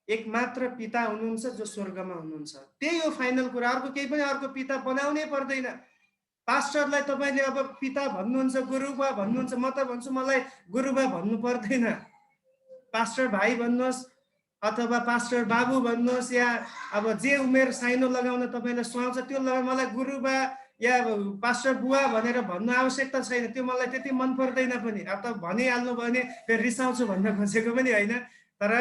एकमात्र पिता हुनुहुन्छ जो स्वर्गमा हुनुहुन्छ, त्यही हो फाइनल कुरा। अर्को केही पनि अर्को पिता बनाउनै पर्दैन। पास्टरलाई तपाईँले अब पिता भन्नुहुन्छ, गुरुबा भन्नुहुन्छ, म त भन्छु मलाई गुरुबा भन्नु पर्दैन, पास्टर भाइ भन्नुहोस् अथवा पास्टर बाबु भन्नुहोस्, या अब जे उमेर साइनो लगाउन तपाईँलाई सुहाउँछ त्यो लगाउन, मलाई गुरुबा या पास्टर बुवा भनेर भन्नु आवश्यकता छैन। त्यो मलाई त्यति मन पर्दैन पनि। अब त भनिहाल्नु भयो भने फेरि रिसाउँछु भन्न खोजेको पनि होइन, तर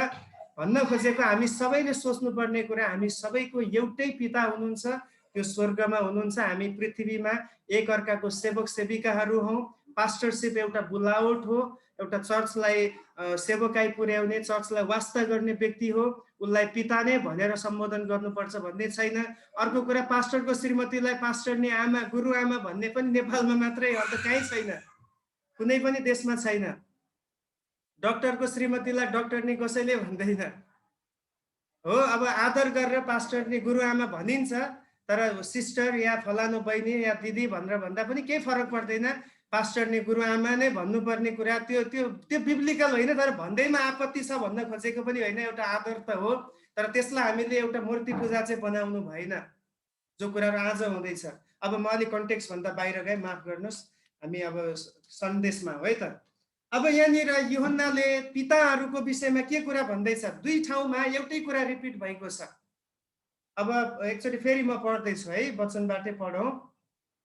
भन्न खोजेको हामी सबैले सोच्नुपर्ने कुरा, हामी सबैको एउटै पिता हुनुहुन्छ, त्यो स्वर्गमा हुनुहुन्छ। हामी पृथ्वीमा एकअर्काको सेवक सेविकाहरू हौँ। पास्टरसिप एउटा बुलावट हो, एउटा चर्चलाई सेवकाई पुर्याउने, चर्चलाई वास्ता गर्ने व्यक्ति हो, उसलाई पिता नै भनेर सम्बोधन गर्नुपर्छ भन्ने छैन। अर्को कुरा, पास्टरको श्रीमतीलाई पास्टरनी आमा, गुरुआमा भन्ने पनि नेपालमा मात्रै हो, त कहीँ छैन, कुनै पनि देशमा छैन। डक्टरको श्रीमतीलाई डक्टरनी कसैले भन्दैन हो। अब आदर गरेर पास्टरनी, गुरुआमा भनिन्छ, तर सिस्टर या फलानु बहिनी या दिदी भनेर भन्दा पनि केही फरक पर्दैन। पास्टरनी, गुरुआमा नै भन्नुपर्ने कुरा त्यो बिब्लिकल होइन, तर भन्दैमा आपत्ति छ भन्न खोजेको पनि होइन, एउटा आदर त हो। तर त्यसलाई हामीले एउटा मूर्ति पूजा चाहिँ बनाउनु भएन, जो कुराहरू आज हुँदैछ। अब म अलिक कन्टेक्स्ट भन्दा बाहिर गएँ, माफ गर्नुहोस्, हामी अब सन्देशमा हो है त। अब यहाँनिर यूहन्नाले पिताहरूको विषयमा के कुरा भन्दैछ, दुई ठाउँमा एउटै कुरा रिपिट भएको छ। अब एकचोटि फेरि म पढ्दैछु है, वचनबाटै पढौँ।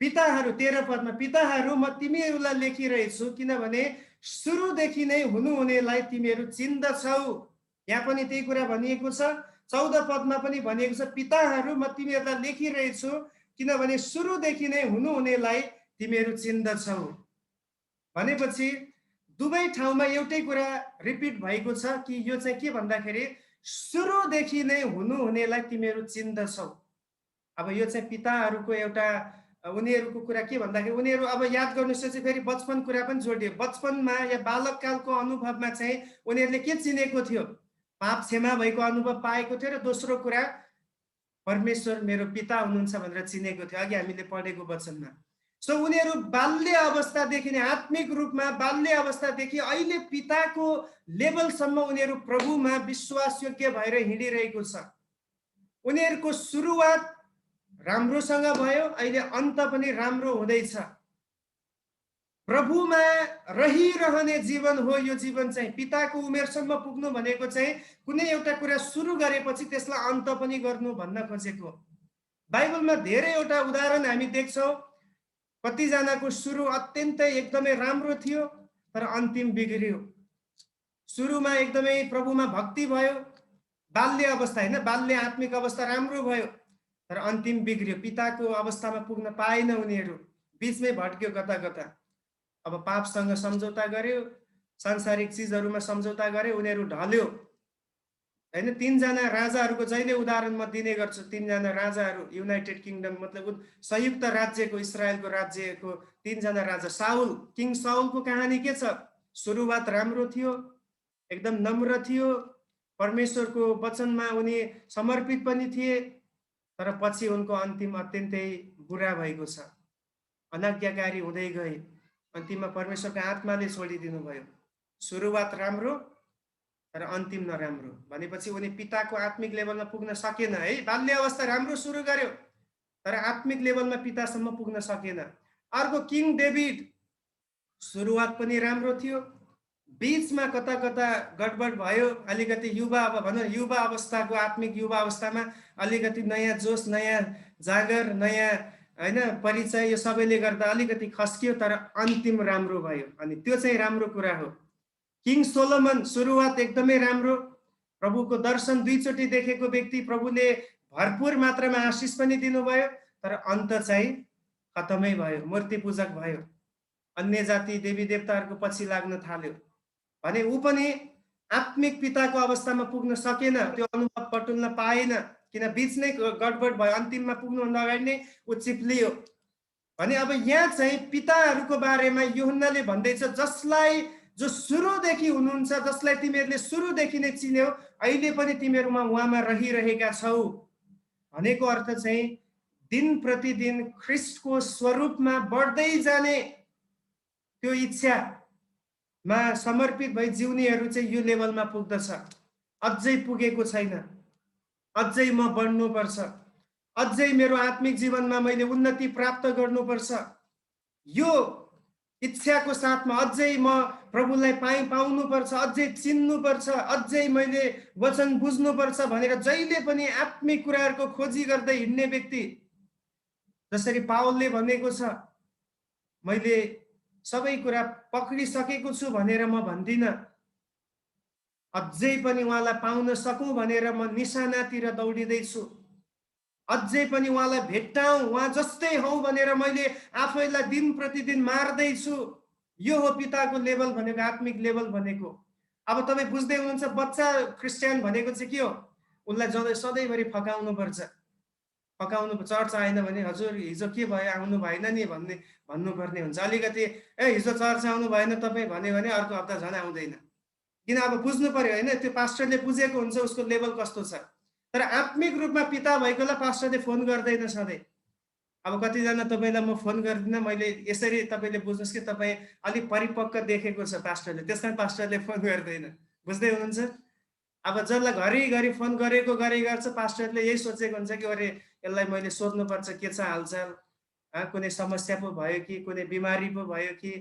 पिताहरू, 13 पदमा, पिताहरू म तिमीहरूलाई लेखिरहेछु किनभने सुरुदेखि नै हुनुहुनेलाई तिमीहरू चिन्दछौ। यहाँ पनि त्यही कुरा भनिएको छ। 14 पदमा पनि भनिएको छ, पिताहरू म तिमीहरूलाई लेखिरहेछु किनभने सुरुदेखि नै हुनुहुनेलाई तिमीहरू चिन्दछौ। भनेपछि दुवै ठाउँमा एउटै कुरा रिपिट भएको छ कि यो चाहिँ के भन्दाखेरि सुरुदेखि नै हुनुहुनेलाई तिमीहरू चिन्दछौ। अब यो चाहिँ पिताहरूको एउटा उनीहरूको कुरा के भन्दाखेरि उनीहरू अब याद गर्नुहोस् चाहिँ फेरि बचपन कुरा पनि जोडियो। बचपनमा या बालककालको अनुभवमा चाहिँ उनीहरूले के चिनेको थियो? पाप क्षमा भएको अनुभव पाएको थियो र दोस्रो कुरा परमेश्वर मेरो पिता हुनुहुन्छ भनेर चिनेको थियो, अघि हामीले पढेको वचनमा। सो उनीहरू बाल्य अवस्थादेखि नै आत्मिक रूपमा बाल्य अवस्थादेखि अहिले पिताको लेभलसम्म उनीहरू प्रभुमा विश्वासयोग्य भएर हिँडिरहेको छ। उनीहरूको सुरुवात राम्रोसँग भयो, अहिले अन्त पनि राम्रो हुँदैछ। प्रभुमा रहिरहने जीवन हो यो जीवन चाहिँ। पिताको उमेरसम्म पुग्नु भनेको चाहिँ कुनै एउटा कुरा सुरु गरेपछि त्यसलाई अन्त पनि गर्नु भन्न खोजेको। बाइबलमा धेरैवटा उदाहरण हामी देख्छौँ। कतिजनाको सुरु अत्यन्तै एकदमै राम्रो थियो तर अन्तिम बिग्रियो। सुरुमा एकदमै प्रभुमा भक्ति भयो, बाल्य अवस्था हैन, बाल्य आत्मिक अवस्था राम्रो भयो तर अन्तिम बिग्रियो। पिताको अवस्थामा पुग्न पाएन उनीहरू, बीचमै भड्क्यो कता कता। अब पापसँग सम्झौता गर्यो, सांसारिक चिजहरूमा सम्झौता गर्यो, उनीहरू ढल्यो हैन। 3 जना राजाहरूको जहिले उदाहरण म दिने गर्छु। 3 जना राजाहरू, युनाइटेड किङडम मतलब संयुक्त राज्यको इजरायलको राज्यको 3 जना राजा। साउल, किङ साउलको कहानी के छ? सुरुवात राम्रो थियो, एकदम नम्र थियो, परमेश्वरको वचनमा उनी समर्पित पनि थिए तर पछि उनको अन्तिम अत्यन्तै बुरा भएको छ। अनाज्ञाकारी हुँदै गए, अन्तिममा परमेश्वरको आत्माले छोडिदिनु भयो। सुरुवात राम्रो तर अन्तिम नराम्रो भनेपछि उनी पिताको आत्मिक लेभलमा पुग्न सकेन है। बाल्य अवस्था राम्रो सुरु गर्यो तर आत्मिक लेभलमा पितासम्म पुग्न सकेन। अर्को किङ डेभिड, सुरुवात पनि राम्रो थियो, बीचमा कता कता गडबड भयो, अलिकति युवा अब भनौँ युवा अवस्थाको आत्मिक युवा अवस्थामा अलिकति नयाँ जोस, नयाँ जागर, नयाँ हैन परिचय यो सबैले गर्दा अलिकति खस्कियो तर अन्तिम राम्रो भयो। अनि त्यो चाहिँ राम्रो कुरा हो। किङ सोलोमन, सुरुवात एकदमै राम्रो, प्रभुको दर्शन 2 चोटि देखेको व्यक्ति, प्रभुले भरपुर मात्रामा आशिष पनि दिनुभयो तर अन्त चाहिँ खतमै भयो, मूर्ति पूजक भयो, अन्य जाति देवी देवताहरूको पछि लाग्न थाल्यो भने ऊ पनि आत्मिक पिताको अवस्थामा पुग्न सकेन, त्यो अनुभव बटुल्न पाएन किन बीच नै गडबड भयो। अन्तिममा पुग्नुभन्दा अगाडि नै ऊ चिप्लियो भने अब यहाँ चाहिँ पिताहरूको बारेमा यूहन्नाले भन्दैछ जसलाई जो सुरुदेखि हुनुहुन्छ, जसलाई तिमीहरूले सुरुदेखि नै चिन्यौ, अहिले पनि तिमीहरूमा उहाँमा रहिरहेका छौ भनेको अर्थ चाहिँ दिन प्रतिदिन ख्रिस्टको स्वरूपमा बढ्दै जाने त्यो इच्छामा समर्पित भई जिउनेहरू चाहिँ यो लेभलमा पुग्दछ। अझै पुगेको छैन, अझै म बढ्नुपर्छ, अझै मेरो आत्मिक जीवनमा मैले उन्नति प्राप्त गर्नुपर्छ, यो इच्छाको साथमा अझै म प्रभुलाई पाउनुपर्छ, अझै चिन्नुपर्छ, अझै मैले वचन बुझ्नुपर्छ भनेर जहिले पनि आत्मिक कुराहरूको खोजी गर्दै हिँड्ने व्यक्ति, जसरी पावलले भनेको छ मैले सबै कुरा पक्रिसकेको छु भनेर म भन्दिनँ, अझै पनि उहाँलाई पाउन सकौँ भनेर म निशानातिर दौडिँदैछु, अझै पनि उहाँलाई भेट्टाउँ, उहाँ जस्तै हौ भनेर मैले आफैलाई दिन प्रतिदिन मार्दैछु। यो हो पिताको लेभल भनेको, आत्मिक लेभल भनेको। अब तपाईँ बुझ्दै हुनुहुन्छ बच्चा क्रिस्चियन भनेको चाहिँ के हो? उसलाई सधैँभरि फकाउनुपर्छ, चर्च आएन भने हजुर हिजो के भयो आउनु भएन नि भन्नुपर्ने हुन्छ। अलिकति हिजो चर्च आउनु भएन तपाईँ भन्यो भने अर्को हप्ता झन् आउँदैन, किन अब बुझ्नु पर्यो होइन, त्यो पास्टरले बुझेको हुन्छ उसको लेभल कस्तो छ। तर आत्मिक रूपमा पिता भएकोलाई पास्टरले फोन गर्दैन सधैँ। अब कतिजना तपाईँलाई म फोन गर्दिनँ, मैले यसरी तपाईँले बुझ्नुहोस् कि तपाईँ अलिक परिपक्व देखेको छ पास्टरले, त्यस कारण पास्टरले फोन गर्दैन, बुझ्दै हुनुहुन्छ। अब जसलाई घरिघरि फोन गरेको गर्छ पास्टरले यही सोचेको हुन्छ कि अरे यसलाई मैले सोध्नुपर्छ के छ हालचाल, कुनै समस्या पो भयो कि कुनै बिमारी पो भयो कि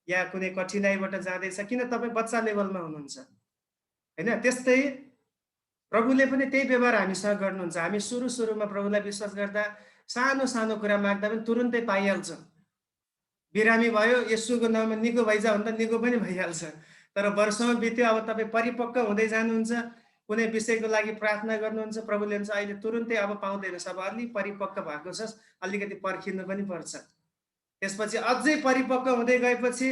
या कुनै कठिनाइबाट जाँदैछ, किन तपाईँ बच्चा लेभलमा हुनुहुन्छ होइन। त्यस्तै प्रभुले पनि त्यही व्यवहार हामीसँग गर्नुहुन्छ। हामी सुरुमा प्रभुलाई विश्वास गर्दा सानो सानो कुरा माग्दा पनि तुरुन्तै पाइहाल्छौँ, बिरामी भयो, येशूको नाममा निको भइजा भन्दा निको पनि भइहाल्छ। तर वर्षौँ बित्यो, अब तपाईँ परिपक्व हुँदै जानुहुन्छ, कुनै विषयको लागि प्रार्थना गर्नुहुन्छ, प्रभुले भन्छ अहिले तुरुन्तै अब पाउँदैनस्, अब अलि परिपक्व भएको छस्, अलिकति पर्खिनु पनि पर्छ। त्यसपछि अझै परिपक्व हुँदै गएपछि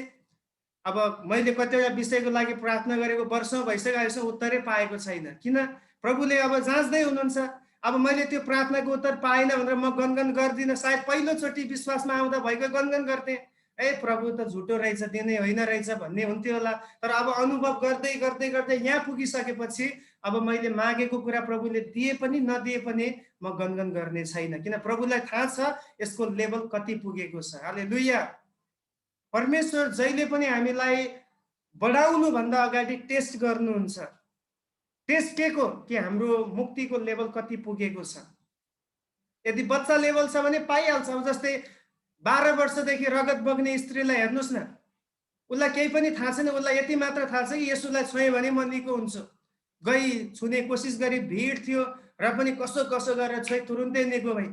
अब मैले कतिवटा विषयको लागि प्रार्थना गरेको वर्षौँ भइसक्यो, अहिलेसम्म उत्तरै पाएको छैन। किन? प्रभुले अब जाँच्दै हुनुहुन्छ। अब मैले त्यो प्रार्थनाको उत्तर पाएन भनेर म गनगन गर्दिनँ। सायद पहिलोचोटि विश्वासमा आउँदा भएको गनगन गर्थेँ, ए प्रभु त झुटो रहेछ, दिने होइन रहेछ भन्ने हुन्थ्यो होला। तर अब अनुभव गर्दै गर्दै गर्दै यहाँ पुगिसकेपछि अब मैले मागेको कुरा प्रभुले दिए पनि नदिए पनि म गनगन गर्ने छैन, किन प्रभुलाई थाहा छ यसको लेभल कति पुगेको छ। हालेलुया। परमेश्वर जहिले पनि हामीलाई बढाउनु भन्दा अगाडि टेस्ट गर्नुहुन्छ। टेस्ट के को? कि हाम्रो मुक्तिको लेभल कति पुगेको छ। यदि बच्चा लेभल छ भने पाइहाल्छ। अब जस्तै 12 वर्षदेखि रगत बग्ने स्त्रीलाई हेर्नुहोस् न, उसलाई केही पनि थाहा छैन, उसलाई यति मात्र थाहा छ कि यसुलाई छोएँ भने म निको हुन्छु। गई छुने कोसिस गरी, भिड थियो र पनि कसो कसो गरेर छोए, तुरुन्तै निको भई।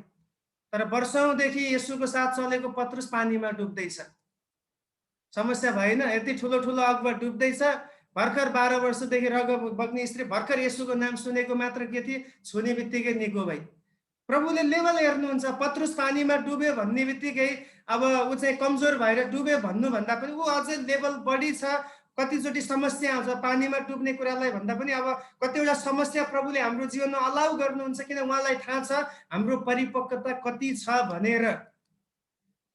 तर वर्षौँदेखि यसुको साथ चलेको पत्रुस पानीमा डुब्दैछ। समस्या भएन? यति ठुलो ठुलो अगुवा डुब्दैछ, भर्खर 12 वर्षदेखि रगत बग्ने स्त्री भर्खर यसुको नाम सुनेको मात्र के थिए, छुने बित्तिकै निको भई। प्रभुले लेभल हेर्नुहुन्छ। पत्रुस पानीमा डुब्यो भन्ने बित्तिकै अब ऊ चाहिँ कमजोर भएर डुब्यो भन्नुभन्दा पनि ऊ अझै लेभल बढी छ। कतिचोटि समस्या आउँछ पानीमा डुब्ने कुरालाई भन्दा पनि। अब कतिवटा समस्या प्रभुले हाम्रो जीवनमा अलाउ गर्नुहुन्छ, किन उहाँलाई थाहा छ हाम्रो परिपक्वता कति छ भनेर।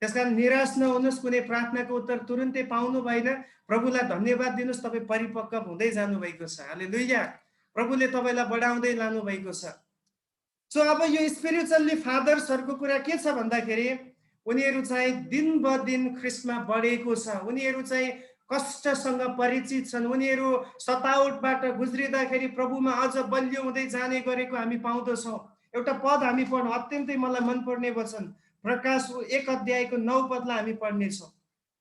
त्यसकारण निराश नहुनुहोस्, कुनै प्रार्थनाको उत्तर तुरुन्तै पाउनु भएन, प्रभुलाई धन्यवाद दिनुहोस्, तपाईँ परिपक्व हुँदै जानुभएको छ। हालेलुया। प्रभुले तपाईँलाई बढाउँदै लानु भएको छ। सो अब यो स्पिरिचुअल्ली फादर्सहरूको कुरा के छ भन्दाखेरि उनीहरू चाहिँ दिन ब दिन ख्रिस्टमा बढेको छ। उनीहरू चाहिँ कष्टसँग परिचित छन्। उनीहरू सतावटबाट गुज्रिँदाखेरि प्रभुमा अझ बलियो हुँदै जाने गरेको हामी पाउँदछौँ। एउटा पद हामी पढ्नु, अत्यन्तै मलाई मनपर्ने वचन, प्रकाश 1 अध्यायको 9 पदलाई हामी पढ्नेछौँ।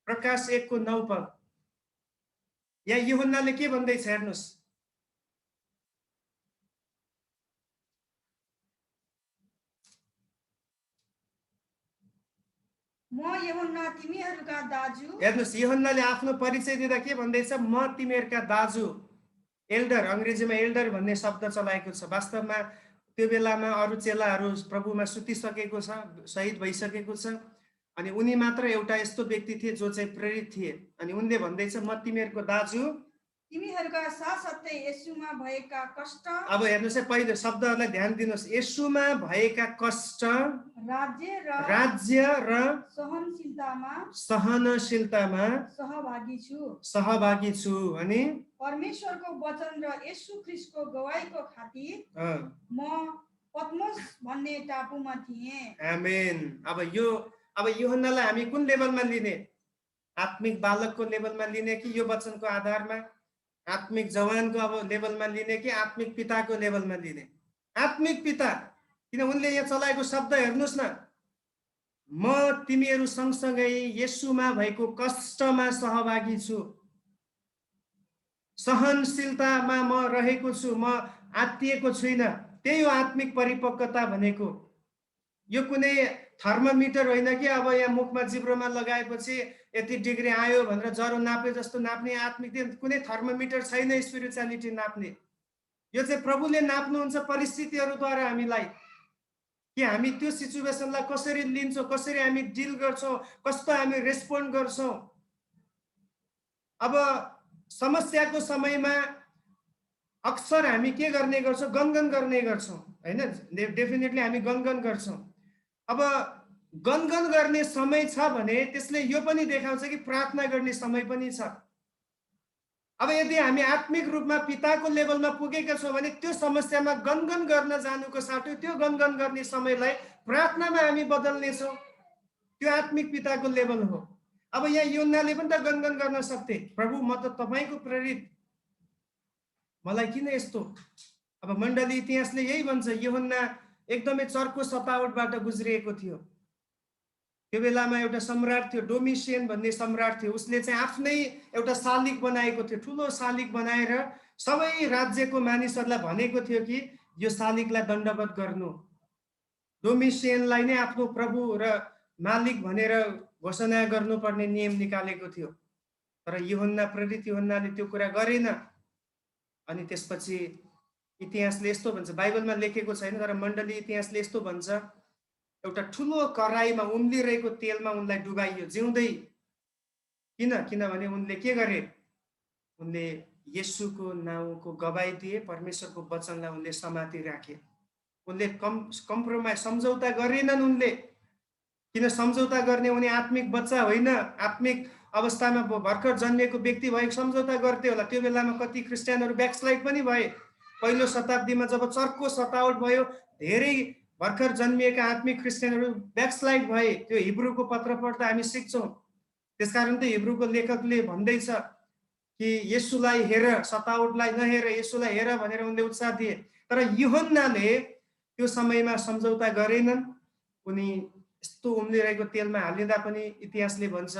प्रकाश 1 को 9 पद। यहाँ यूहन्नाले के भन्दैछ हेर्नुहोस्। म यूहन्ना तिमीहरूका दाजु। हेर्नुहोस्, यूहन्नाले आफ्नो परिचय दिँदा के भन्दैछ? म तिमीहरूका दाजु। एल्डर, अङ्ग्रेजीमा एल्डर भन्ने शब्द चलाएको छ। वास्तवमा त्यो बेलामा अरू चेलाहरू प्रभुमा सुतिसकेको छ, शहीद भइसकेको छ, अनि उनी मात्र एउटा यस्तो व्यक्ति थिए जो चाहिँ प्रेरित थिए। अनि उनले भन्दैछ म तिमीहरूको दाजु, तिमीहरूका साथसाथै येशूमा भएका कष्ट। अब हेर्नुहोस् है, पहिले शब्दहरूलाई ध्यान दिनुहोस्। येशूमा भएका कष्ट, राज्य र सहनशीलतामा सहभागी छु। अनि परमेश्वरको वचन र येशू ख्रीष्टको गवाईको खातिर म पत्मोस भन्ने टापुमा थिएँ। आमेन। अब यूहन्नालाई हामी कुन लेभलमा लिने? आत्मिक बालकको लेभलमा लिने कि यो वचनको आधारमा आत्मिक जवानको अब लेभलमा लिने कि आत्मिक पिताको लेभलमा लिने? आत्मिक पिता, किन उनले यहाँ चलाएको शब्द हेर्नुहोस् न, म तिमीहरू सँगसँगै येशूमा भएको कष्टमा सहभागी छु, सहनशीलतामा म रहेको छु, म आत्तिएको छुइनँ। त्यही हो आत्मिक परिपक्वता भनेको। यो कुनै थर्मोमिटर होइन कि अब यहाँ मुखमा जिब्रोमा लगाएपछि यति डिग्री आयो भनेर ज्वरो नापे जस्तो नाप्ने। आत्मिक कुनै थर्मोमिटर छैन स्पिरिचुअलिटी नाप्ने। यो चाहिँ प्रभुले नाप्नुहुन्छ परिस्थितिहरूद्वारा हामीलाई, कि हामी त्यो सिचुएसनलाई कसरी लिन्छौँ, कसरी हामी डिल गर्छौँ, कस्तो हामी रेस्पोन्ड गर्छौँ। अब समस्याको समयमा अक्सर हामी के गर्ने गर्छौँ? गनगन गर्ने गर्छौँ, होइन? डेफिनेटली हामी गनगन गर्छौँ। अब गनगन गर्ने समय छ भने त्यसले यो पनि देखाउँछ कि प्रार्थना गर्ने समय पनि छ। अब यदि हामी आत्मिक रूपमा पिताको लेभलमा पुगेका छौँ भने त्यो समस्यामा गनगन गर्न जानुको साटो त्यो गनगन गर्ने समयलाई प्रार्थनामा हामी बदल्नेछौँ। त्यो आत्मिक पिताको लेभल हो। अब यहाँ यूहन्नाले पनि त गनगन गर्न सक्थे, प्रभु म त तपाईँको प्रेरित, मलाई किन यस्तो? अब मण्डली इतिहासले यही भन्छ, यूहन्ना एकदमै चर्को सतावटबाट गुज्रिएको थियो। त्यो बेलामा एउटा सम्राट थियो, डोमिसियन भन्ने सम्राट थियो। उसले चाहिँ आफ्नै एउटा शालिग बनाएको थियो, ठुलो शालिग बनाएर सबै राज्यको मानिसहरूलाई भनेको थियो कि यो शालिगलाई दण्डवत गर्नु। डोमिसियनलाई नै आफ्नो प्रभु र मालिक भनेर घोषणा गर्नुपर्ने नियम निकालेको थियो। तर यूहन्ना, प्रेरित यूहन्नाले त्यो कुरा गरेन। अनि त्यसपछि इतिहासले यस्तो भन्छ, बाइबलमा लेखेको छैन तर मण्डली इतिहासले यस्तो भन्छ, एउटा ठुलो कराईमा उम्लिरहेको तेलमा उनलाई डुबाइयो जिउँदै। किनभने उनले के गरे? उनले येशूको नाउँको गवाई दिए, परमेश्वरको वचनलाई उनले समाति राखे। उनले कम्प्रोमाइज, सम्झौता गरेनन् उनले। किन सम्झौता गर्ने? उनी आत्मिक बच्चा होइन, आत्मिक अवस्थामा भर्खर जन्मिएको व्यक्ति भएको सम्झौता गर्थे होला। त्यो बेलामा कति क्रिस्चियनहरू ब्याकस्लाइड पनि भए। पहिलो शताब्दीमा जब चर्को सतावट भयो, धेरै भर्खर जन्मिएका आत्मिक क्रिस्चियनहरू ब्याकस्लाइड भए। त्यो हिब्रूको पत्र पढ्दा हामी सिक्छौँ। त्यसकारण त हिब्रूको लेखकले भन्दैछ कि येशूलाई हेर, सतावटलाई नहेर, येशूलाई हेर भनेर उनले उत्साह दिए। तर यूहन्नाले त्यो समयमा सम्झौता गरेनन्। उनी यस्तो उम्लिरहेको तेलमा हालिँदा पनि इतिहासले भन्छ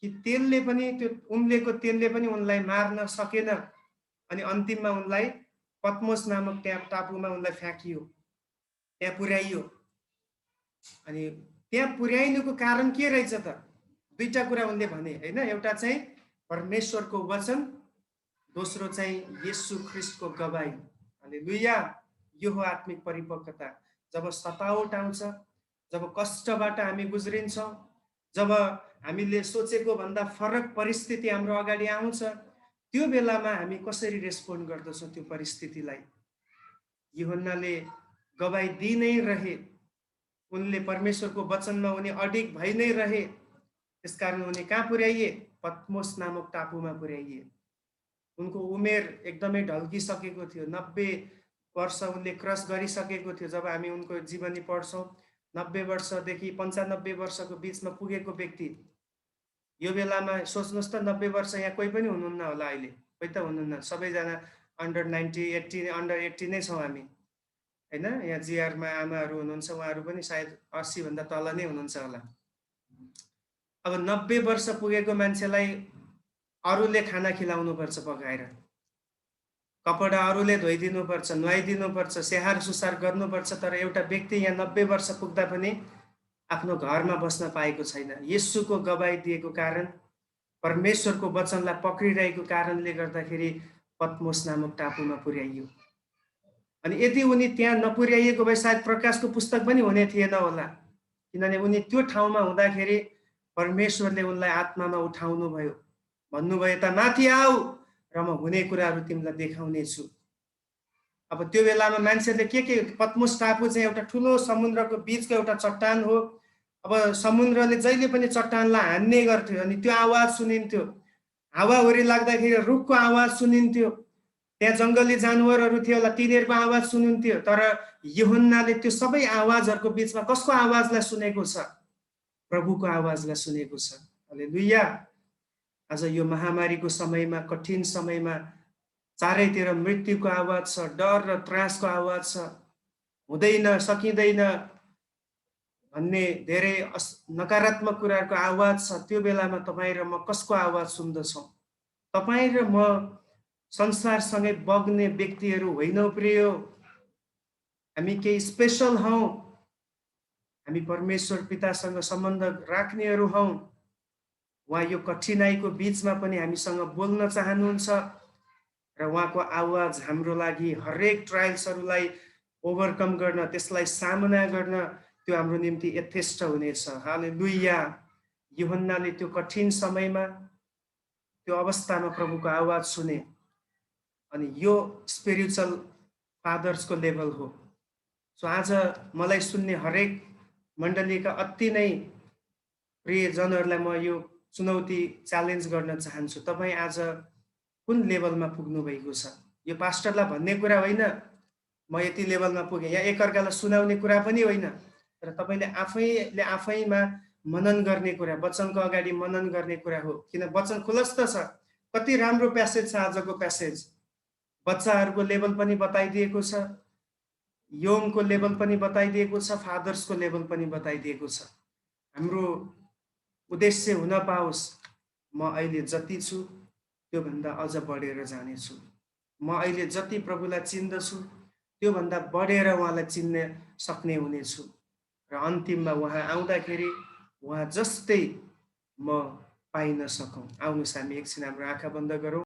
कि तेलले पनि, त्यो उम्लेको तेलले पनि उनलाई मार्न सकेन। अनि अन्तिममा उनलाई पत्मोस नामक त्यहाँ टापुमा उनलाई फ्याँकियो, त्यहाँ पुर्याइयो। अनि त्यहाँ पुर्याइनुको कारण के रहेछ त? दुईटा कुरा उनले भने होइन। एउटा चाहिँ परमेश्वरको वचन, दोस्रो चाहिँ येशू ख्रीष्टको गवाई। हालेलुया! यो हो आत्मिक परिपक्वता। जब सतावट आउँछ, जब कष्टबाट हामी गुज्रिन्छौँ, जब हामीले सोचेको भन्दा फरक परिस्थिति हाम्रो अगाडि आउँछ, त्यो बेलामा हामी कसरी रेस्पोन्ड गर्दछौँ त्यो परिस्थितिलाई? यूहन्नाले गवाई दिइ नै रहे। उनले परमेश्वरको वचनमा उनी अडिग भइ नै रहे। त्यसकारण उनी कहाँ पुर्याइए? पत्मोस नामक टापुमा पुर्याइए। उनको उमेर एकदमै ढल्किसकेको थियो। 90 वर्ष उनले क्रस गरिसकेको थियो। जब हामी उनको जीवनी पढ्छौँ, 90 वर्षदेखि 95 वर्षको बिचमा पुगेको व्यक्ति। यो बेलामा सोच्नुहोस् त, 90 वर्ष यहाँ कोही पनि हुनुहुन्न होला अहिले, कोही त हुनुहुन्न। सबैजना अन्डर 90, 80, अन्डर 80 नै छौँ हामी होइन। यहाँ जिआरमा आमाहरू हुनुहुन्छ, उहाँहरू पनि सायद 80 भन्दा तल नै हुनुहुन्छ होला। अब 90 वर्ष पुगेको मान्छेलाई अरूले खाना खिलाउनुपर्छ, पकाएर कपडा अरूले धोइदिनुपर्छ, नुहाइदिनुपर्छ, स्याहार सुसार गर्नुपर्छ। तर एउटा व्यक्ति यहाँ 90 वर्ष पुग्दा पनि आफ्नो घरमा बस्न पाएको छैन। येशूको गवाई दिएको कारण, परमेश्वरको वचनलाई पक्रिरहेको कारणले गर्दाखेरि पत्मोस नामक टापुमा पुर्याइयो। अनि यदि उनी त्यहाँ नपुर्याइएको भए सायद प्रकाशको पुस्तक पनि हुने थिएन होला। किनभने उनी त्यो ठाउँमा हुँदाखेरि परमेश्वरले उनलाई आत्मामा उठाउनु भयो, भन्नुभयो त माथि आऊ र म हुने कुराहरू तिमीलाई देखाउने छु। अब त्यो बेलामा मान्छेले के पत्मोस टापु चाहिँ एउटा ठुलो समुद्रको बिचको एउटा चट्टान हो। अब समुद्रले जहिले पनि चट्टानलाई हान्ने गर्थ्यो। अनि त्यो आवाज सुनिन्थ्यो, हावाहुरी लाग्दाखेरि रुखको आवाज सुनिन्थ्यो, त्यहाँ जङ्गली जानवरहरू थियो होला, तिनीहरूको आवाज सुनिन्थ्यो। तर यूहन्नाले त्यो सबै आवाजहरूको बिचमा कसको आवाजलाई सुनेको छ? प्रभुको आवाजलाई सुनेको छ। हालेलुया! आज यो महामारीको समयमा, कठिन समयमा चारैतिर मृत्युको आवाज छ, डर र त्रासको आवाज छ, हुँदैन, सकिँदैन भन्ने धेरै नकारात्मक कुराहरूको आवाज छ। त्यो बेलामा तपाईँ र म कसको आवाज सुन्दछौँ? तपाईँ र म संसारसँगै बग्ने व्यक्तिहरू होइनौँ प्रिय। हामी केही स्पेसल हौँ। हामी परमेश्वर पितासँग सम्बन्ध राख्नेहरू हौँ। उहाँ यो कठिनाइको बिचमा पनि हामीसँग बोल्न चाहनुहुन्छ र उहाँको आवाज हाम्रो लागि हरेक ट्रायल्सहरूलाई ओभरकम गर्न, त्यसलाई सामना गर्न त्यो हाम्रो निम्ति यथेष्ट हुनेछ। हालेलुया! यूहन्नाले त्यो कठिन समयमा, त्यो अवस्थामा प्रभुको आवाज सुने। अनि यो स्पिरिचुअल फादर्सको लेभल हो। सो आज मलाई सुन्ने हरेक मण्डलीका अति नै प्रियजनहरूलाई म यो चुनौती च्यालेन्ज गर्न चाहन्छु। तपाईँ आज कुन लेभलमा पुग्नु भएको छ? यो पास्टरलाई भन्ने कुरा होइन म यति लेभलमा पुगेँ, या एकअर्कालाई सुनाउने कुरा पनि होइन। तर तपाईँले आफैले आफैमा मनन गर्ने कुरा, वचनको अगाडि मनन गर्ने कुरा हो। किन वचन खुलस्त छ। कति राम्रो प्यासेज छ आजको प्यासेज। बच्चाहरूको लेभल पनि बताइदिएको छ, यङको लेभल पनि बताइदिएको छ, फादर्सको लेभल पनि बताइदिएको छ। हाम्रो उद्देश्य हुन पाओस्, म अहिले जति छु त्योभन्दा अझ बढेर जानेछु। म अहिले जति प्रभुलाई चिन्दछु त्योभन्दा बढेर उहाँलाई चिन्न सक्ने हुनेछु। र अन्तिममा उहाँ आउँदाखेरि उहाँ जस्तै म पाइन सकौँ। आउनुहोस् हामी एकछिन हाम्रो आँखा बन्द गरौँ।